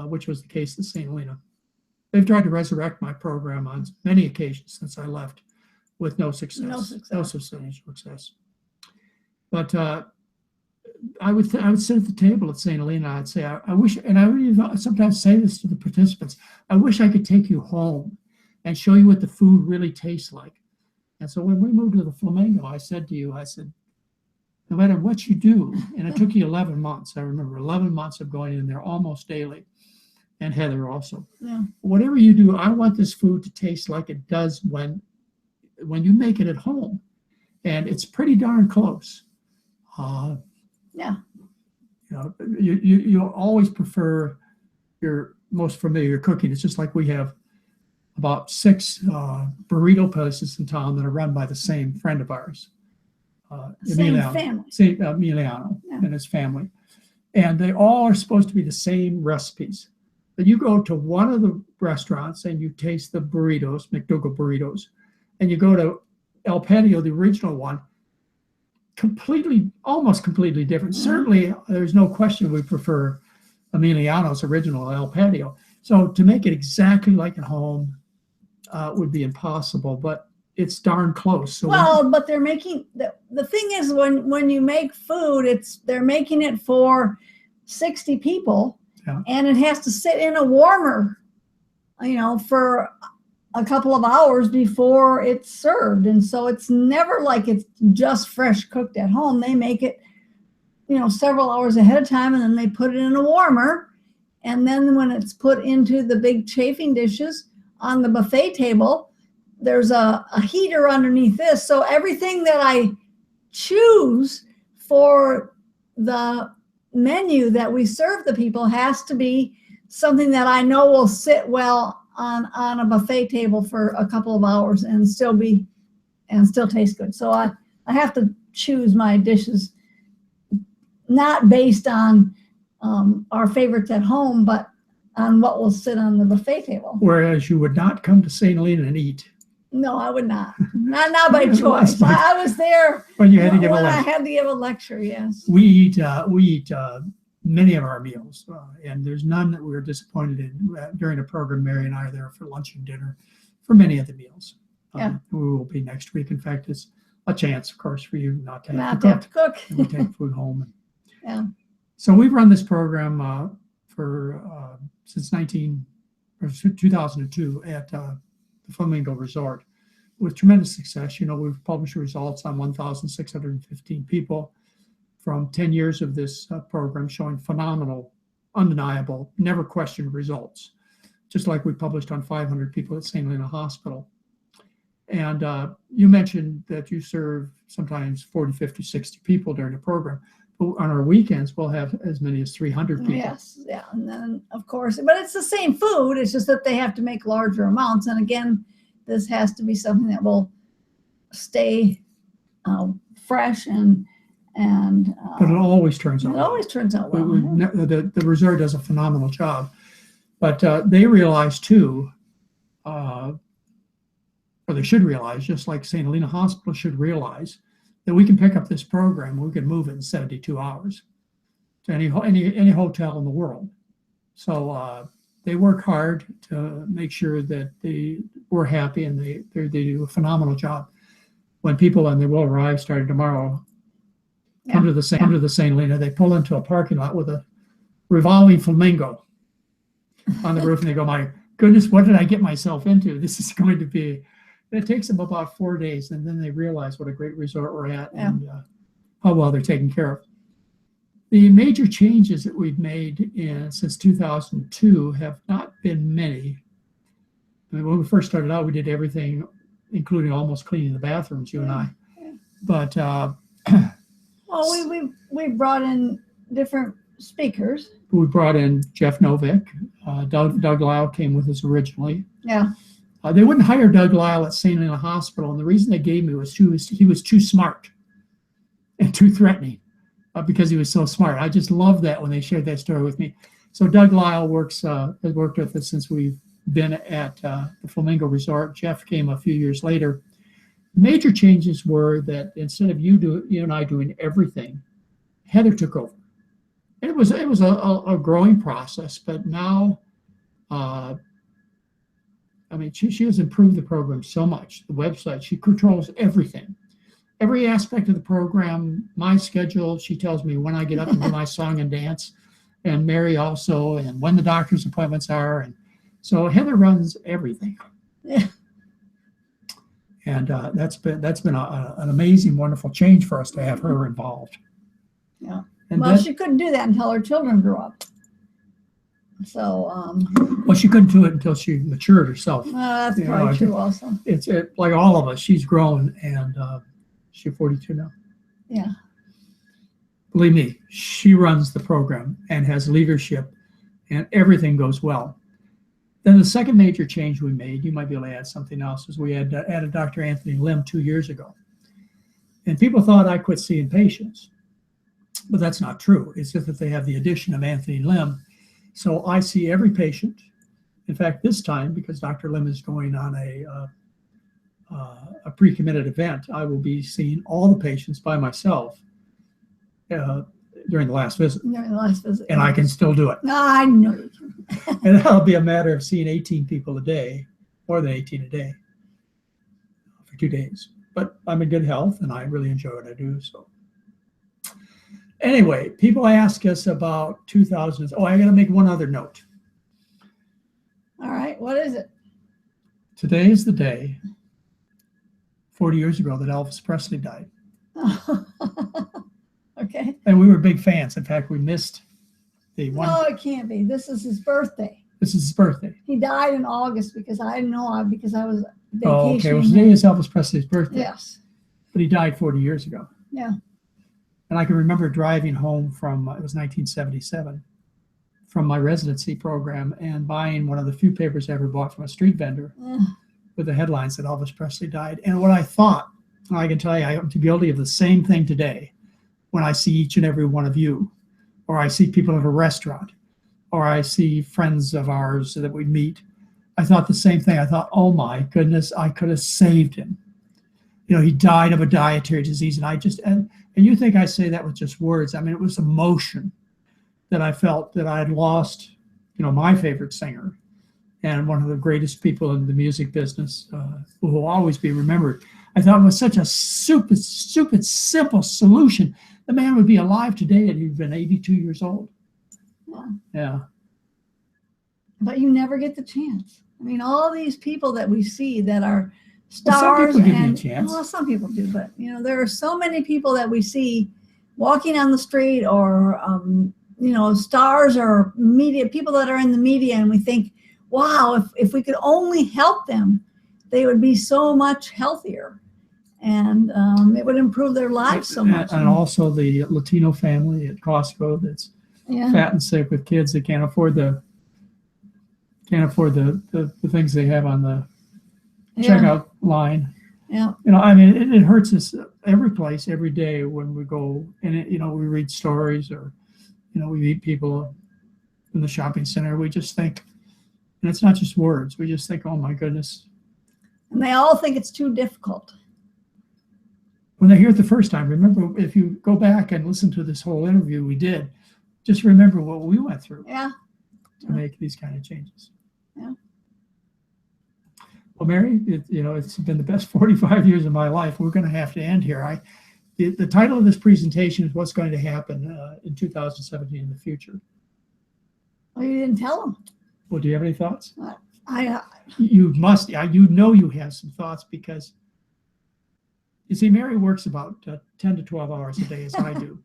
which was the case at St. Helena. They've tried to resurrect my program on many occasions since I left, with no success. No success. But I would sit at the table at St. Helena. I'd say, I wish, and I would even sometimes say this to the participants, I wish I could take you home and show you what the food really tastes like. And so when we moved to the Flamingo, I said, no matter what you do, and it took you 11 months. I remember 11 months of going in there almost daily, and Heather also. Yeah. Whatever you do, I want this food to taste like it does when you make it at home, and it's pretty darn close. Yeah. You always prefer your most familiar cooking. It's just like we have about 6 burrito places in town that are run by the same friend of ours. Emiliano and his family. And they all are supposed to be the same recipes. But you go to one of the restaurants and you taste the burritos, McDougall burritos, and you go to El Patio, the original one, almost completely different. Mm-hmm. Certainly, there's no question we prefer Emiliano's original El Patio. So to make it exactly like at home would be impossible, but it's darn close. So but they're making the thing is when you make food, they're making it for 60 people, and it has to sit in a warmer, for a couple of hours before it's served, and so it's never like it's just fresh cooked at home. They make it, several hours ahead of time, and then they put it in a warmer, and then when it's put into the big chafing dishes on the buffet table, there's a heater underneath this. So everything that I choose for the menu that we serve the people has to be something that I know will sit well on a buffet table for a couple of hours and still taste good. So I have to choose my dishes not based on our favorites at home, but on what will sit on the buffet table. Whereas you would not come to St. Helena and eat. No, I would not. Not by choice. I was there when you had to give a when lecture. I had to give a lecture. Yes. We eat many of our meals, and there's none that we were disappointed in during the program. Mary and I are there for lunch and dinner for many of the meals. Yeah. We will be next week. In fact, it's a chance, of course, for you not to have to cook. And we take food home. Yeah. So we've run this program since 2002 at the Flamingo Resort with tremendous success. You know, we've published results on 1,615 people from 10 years of this program, showing phenomenal, undeniable, never questioned results, just like we published on 500 people at St. Helena Hospital. And you mentioned that you serve sometimes 40, 50, 60 people during the program. But on our weekends, we'll have as many as 300 people. Yes, yeah. And then, of course, but it's the same food. It's just that they have to make larger amounts. And again, this has to be something that will stay fresh but it always turns out well. It always turns out well. The resort does a phenomenal job. But they realize, too, or they should realize, just like St. Helena Hospital should realize, that we can pick up this program, we can move it in 72 hours to any hotel in the world. So they work hard to make sure that we're happy, and they do a phenomenal job. When people, and they will arrive starting tomorrow, come to the St. Helena, they pull into a parking lot with a revolving flamingo on the roof, and they go, "My goodness, what did I get myself into? This is going to be." It takes them about 4 days, and then they realize what a great resort we're at and how well they're taken care of. The major changes that we've made since 2002 have not been many. I mean, when we first started out, we did everything, including almost cleaning the bathrooms, you and I. But well, we brought in different speakers. We brought in Jeff Novick. Doug Lyle came with us originally. Yeah. They wouldn't hire Doug Lyle at St. Helena Hospital, and the reason they gave me was he was too smart and too threatening because he was so smart. I just love that when they shared that story with me. So Doug Lyle has worked with us since we've been at the Flamingo Resort. Jeff came a few years later. Major changes were that instead of you and I doing everything, Heather took over. And it was a growing process, but now. I mean, she has improved the program so much. The website, she controls everything. Every aspect of the program, my schedule, she tells me when I get up and do my song and dance, and Mary also, and when the doctor's appointments are. And so Heather runs everything. Yeah. And that's been an amazing, wonderful change for us to have her involved. Yeah. And well, she couldn't do that until her children grew up. So, well, she couldn't do it until she matured herself. That's probably true also. It's like all of us, she's grown, and she's 42 now. Yeah. Believe me, she runs the program and has leadership, and everything goes well. Then the second major change we made, you might be able to add something else, is we had added Dr. Anthony Lim 2 years ago. And people thought I quit seeing patients, but that's not true. It's just that they have the addition of Anthony Lim. So I see every patient. In fact, this time, because Dr. Lim is going on a pre-committed event, I will be seeing all the patients by myself during the last visit. During the last visit. And I can still do it. No, I know you can. And that'll be a matter of seeing 18 people a day, more than 18 a day, for 2 days. But I'm in good health, and I really enjoy what I do. So anyway, people ask us about 2000. Oh, I got to make one other note. All right, what is it? Today is the day, 40 years ago, that Elvis Presley died. Okay. And we were big fans. In fact, we missed the one. No, it can't be. This is his birthday. This is his birthday. He died in August because I was Oh, okay. Well, vacationing. today is Elvis Presley's birthday. Yes. But he died 40 years ago. Yeah. And I can remember driving home from, it was 1977, from my residency program and buying one of the few papers I ever bought from a street vendor with the headlines that Elvis Presley died. And what I thought, I can tell you, I'm guilty of the same thing today when I see each and every one of you, or I see people at a restaurant, or I see friends of ours that we meet. I thought the same thing. I thought, oh my goodness, I could have saved him. You know, he died of a dietary disease. And you think I say that with just words. I mean, it was emotion that I felt that I had lost, you know, my favorite singer and one of the greatest people in the music business, who will always be remembered. I thought it was such a stupid, simple solution. The man would be alive today and he'd been 82 years old. Yeah. But you never get the chance. I mean, all these people that we see that are stars. Well, some people give you a chance. Well, some people do, but you know, there are so many people that we see walking on the street, or you know, stars or media people that are in the media, and we think, wow, if we could only help them, they would be so much healthier, and it would improve their lives so much. And also the Latino family at Costco that's fat and sick with kids that can't afford the things they have on the checkout line. Yeah. You know, I mean, it hurts us every place, every day when we go and you know, we read stories, or you know, we meet people in the shopping center. We just think, and it's not just words. We just think, oh my goodness. And they all think it's too difficult. When they hear it the first time, remember, if you go back and listen to this whole interview we did, just remember what we went through to make these kind of changes. Yeah. Well, Mary, you know, it's been the best 45 years of my life. We're going to have to end here. The title of this presentation is What's Going to Happen in 2017 in the Future. Well, you didn't tell them. Well, do you have any thoughts? You must. You know you have some thoughts, because you see, Mary works about 10 to 12 hours a day, as I do.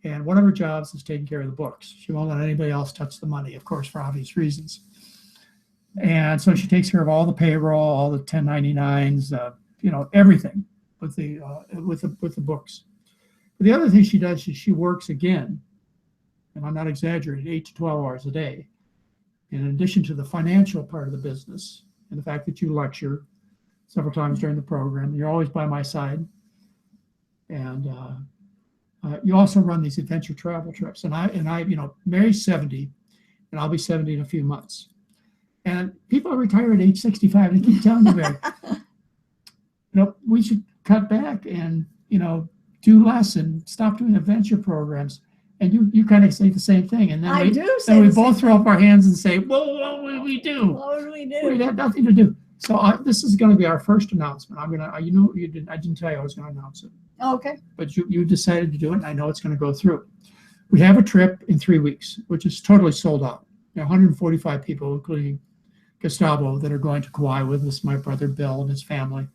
And one of her jobs is taking care of the books. She won't let anybody else touch the money, of course, for obvious reasons. And so she takes care of all the payroll, all the 1099s, you know, everything with the books. But the other thing she does is she works again, and I'm not exaggerating, 8 to 12 hours a day. In addition to the financial part of the business and the fact that you lecture several times during the program, you're always by my side. And you also run these adventure travel trips. And I, you know, Mary's 70, and I'll be 70 in a few months. And people are retired at age 65, and they keep telling me, Mary, you know, we should cut back and, you know, do less and stop doing adventure programs. And you kind of say the same thing. And then we both throw up our hands and say, well, what would we do? What would we do? We had nothing to do. So this is going to be our first announcement. I'm going to, you know, I didn't tell you I was going to announce it. Okay. But you decided to do it, and I know it's going to go through. We have a trip in 3 weeks, which is totally sold out. There are 145 people, including Gustavo, that are going to Kauai with us, my brother Bill and his family.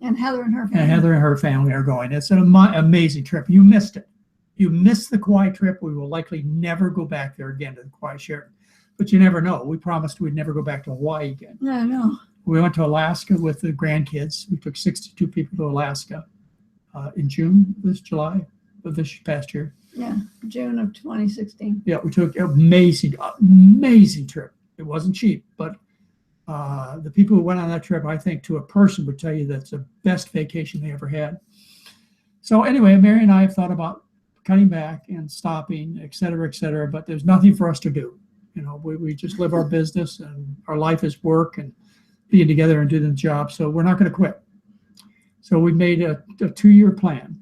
And Heather and her family. And Heather and her family are going. It's an amazing trip. You missed it. You missed the Kauai trip. We will likely never go back there again to the Kauai Sheraton. But you never know. We promised we'd never go back to Hawaii again. No, no. We went to Alaska with the grandkids. We took 62 people to Alaska in July of this past year. Yeah, June of 2016. Yeah, we took an amazing trip. It wasn't cheap, but the people who went on that trip, I think, to a person would tell you that's the best vacation they ever had. So anyway, Mary and I have thought about cutting back and stopping, et cetera, but there's nothing for us to do. You know, we just live our business, and our life is work and being together and doing the job. So we're not going to quit. So we made a 2-year plan.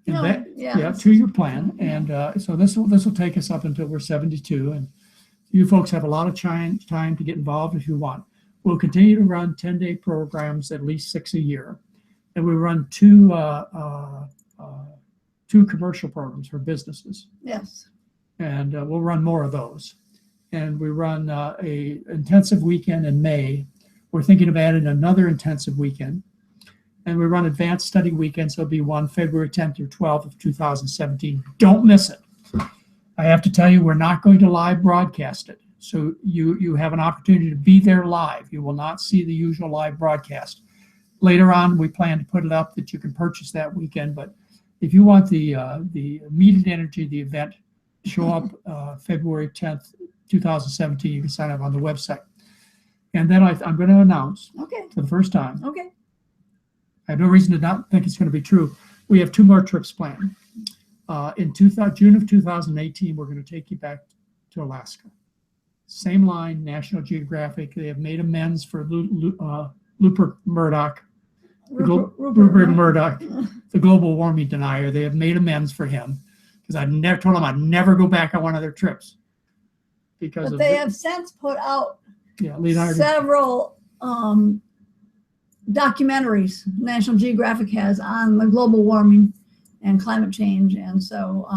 And 2-year plan. And so this will take us up until we're 72. And you folks have a lot of time to get involved if you want. We'll continue to run 10-day programs, at least 6 a year. And we run two commercial programs for businesses. Yes. And we'll run more of those. And we run a intensive weekend in May. We're thinking of adding another intensive weekend. And we run advanced study weekends. There'll be one February 10th through 12th of 2017. Don't miss it. I have to tell you, we're not going to live broadcast it. So you have an opportunity to be there live. You will not see the usual live broadcast. Later on, we plan to put it up that you can purchase that weekend. But if you want the immediate energy of the event, show up February 10th, 2017. You can sign up on the website. And then I'm going to announce for the first time. Okay. I have no reason to not think it's going to be true. We have 2 more trips planned. In June of 2018, we're going to take you back to Alaska. Same line, National Geographic. They have made amends for Rupert Murdoch, Rupert Murdoch, the global warming denier. They have made amends for him because I never told him I'd never go back on one of their trips. But they have since put out Leonardo. Several documentaries National Geographic has on the global warming and climate change, and so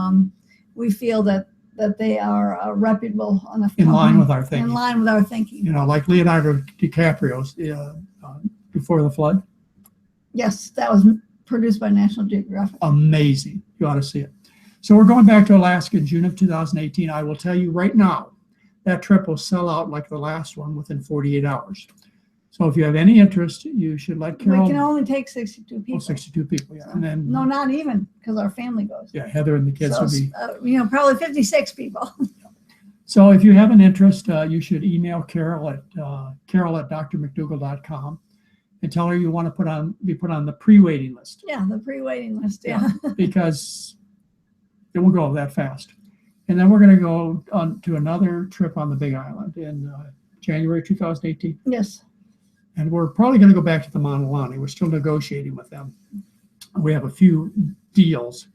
we feel that they are reputable enough. In line with our thinking. In line with our thinking. You know, like Leonardo DiCaprio's Before the Flood. Yes, that was produced by National Geographic. Amazing. You ought to see it. So we're going back to Alaska in June of 2018. I will tell you right now, that trip will sell out like the last one within 48 hours. So if you have any interest, you should let Carol. We can only take 62 people. 62 people, yeah. So, and then, no, not even, because our family goes. Yeah, Heather and the kids so, will be. Probably 56 people. So if you have an interest, you should email Carol at drmcdougall.com and tell her you want to be put on the pre-waiting list. Yeah, the pre-waiting list, yeah. Because it will go that fast. And then we're going to go on to another trip on the Big Island in January 2018. Yes. And we're probably going to go back to the Mauna Lani. We're still negotiating with them. We have a few deals.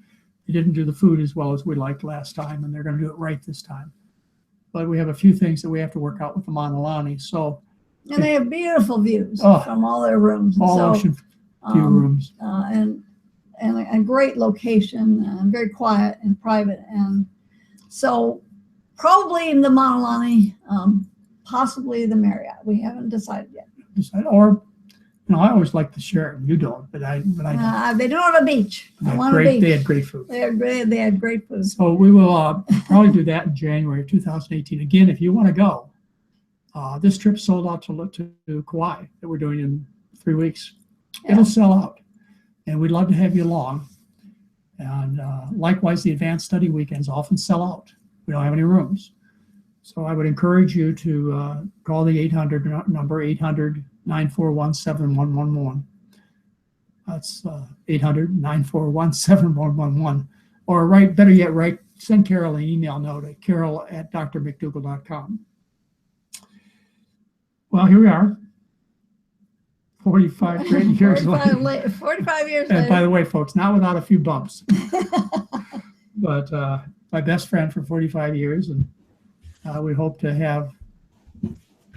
They didn't do the food as well as we liked last time, and they're going to do it right this time. But we have a few things that we have to work out with the Mauna Lani. So, and they have beautiful views from all their rooms. All ocean view rooms. And a great location, and very quiet and private. And so probably in the Mauna Lani, possibly the Marriott. We haven't decided yet. Or, you know, I always like the Sheraton. You don't, but I don't. They don't have a beach. They had great food. They had great food. So we will probably do that in January of 2018. Again, if you want to go, this trip sold out to Kauai that we're doing in 3 weeks. Yeah. It'll sell out, and we'd love to have you along. And likewise, the advanced study weekends often sell out. We don't have any rooms. So I would encourage you to call the 800 number, 800-941-7111. That's 800-941-7111. Or better yet, send Carol an email note at carol@drmcdougall.com. Well, here we are. 45 great years later. 45 years and later. By the way, folks, not without a few bumps. But my best friend for 45 years, and we hope to have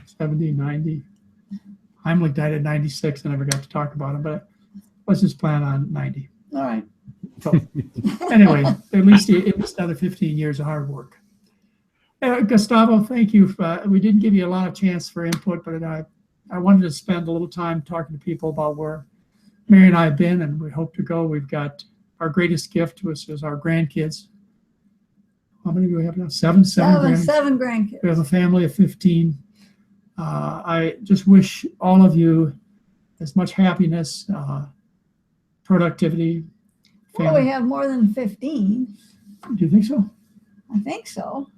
70, 90. Heimlich died at 96. I never got to talk about him, but let's just plan on 90. All right. So anyway, at least another 15 years of hard work. Gustavo, thank you. We didn't give you a lot of chance for input, but I wanted to spend a little time talking to people about where Mary and I have been, and we hope to go. We've got our greatest gift to us is our grandkids. How many do we have now? Seven grandkids. We have a family of 15. I just wish all of you as much happiness, productivity. Well, we have more than 15. Do you think so? I think so.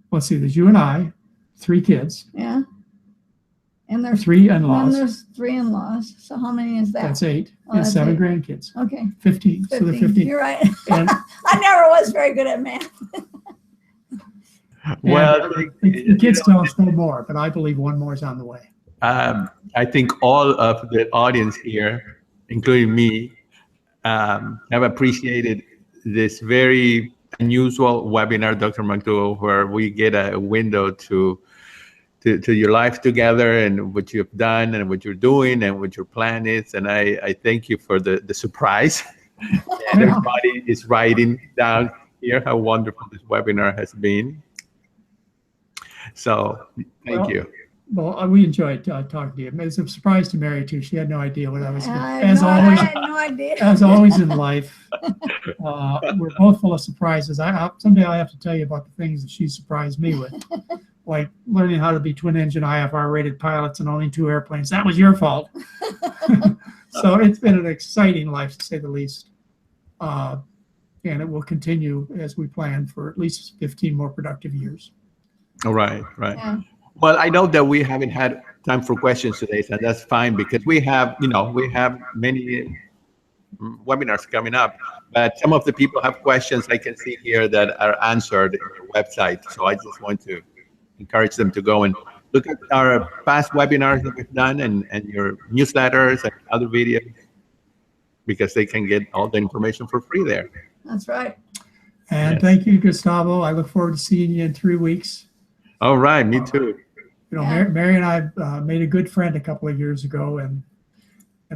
Let's see, there's you and I, 3 kids. Yeah. And there's 3 in-laws. And there's 3 in-laws. So how many is that? That's 8. And 7 grandkids. Okay. 15. So they're 15. You're right. I never was very good at math. Well, the kids tell us no more, but I believe one more is on the way. I think all of the audience here, including me, have appreciated this very unusual webinar, Dr. McDougall, where we get a window to your life together and what you've done and what you're doing and what your plan is. And I thank you for the surprise. And everybody is writing down here how wonderful this webinar has been. So thank you. Well, we enjoyed talking to you. It was a surprise to Mary, too. She had no idea what I was doing. I had no idea. As always in life, we're both full of surprises. Someday I'll have to tell you about the things that she surprised me with. like learning how to be twin-engine IFR-rated pilots and owning 2 airplanes. That was your fault. So it's been an exciting life, to say the least. And it will continue as we plan for at least 15 more productive years. All right, right. Yeah. Well, I know that we haven't had time for questions today, so that's fine because we have many webinars coming up. But some of the people have questions I can see here that are answered in your website. So I just want to encourage them to go and look at our past webinars that we've done and your newsletters and other videos, because they can get all the information for free there. That's right. And Yes. thank you, Gustavo. I look forward to seeing you in 3 weeks. All right, me too. You know, Yeah. Mary and I made a good friend a couple of years ago, and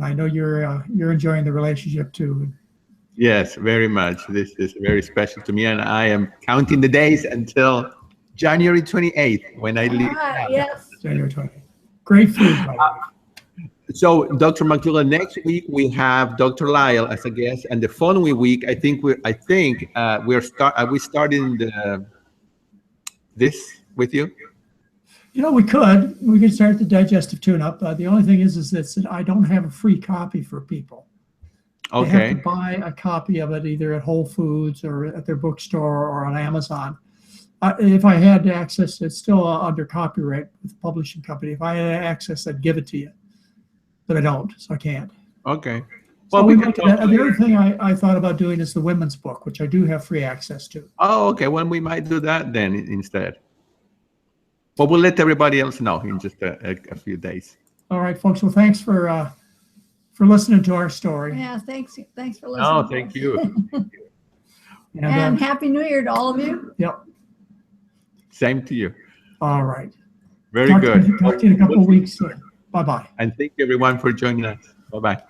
I know you're enjoying the relationship too. Yes, very much. This is very special to me, and I am counting the days until January 28th when I leave. All right, yes. January 20th. Great food, by the way. So, Dr. McDougall, next week we have Dr. Lyle as a guest, and the following week I think we're starting this with you. You know, we could start the digestive tune-up. The only thing is that I don't have a free copy for people. They have Okay. to buy a copy of it either at Whole Foods or at their bookstore or on Amazon. If I had access, it's still under copyright with the publishing company. If I had access, I'd give it to you, but I don't, so I can't. Okay. Well, Well, we can the other thing I thought about doing is the women's book, which I do have free access to. Oh, okay. Well, we might do that then instead. But we'll let everybody else know in just a few days. All right, folks. Well, thanks for listening to our story. Yeah, thanks for listening. No, thank you. And Happy New Year to all of you. Yep. Same to you. All right. Very Talk good. to you in a couple of weeks. Bye-bye. And thank you everyone for joining us. Bye-bye.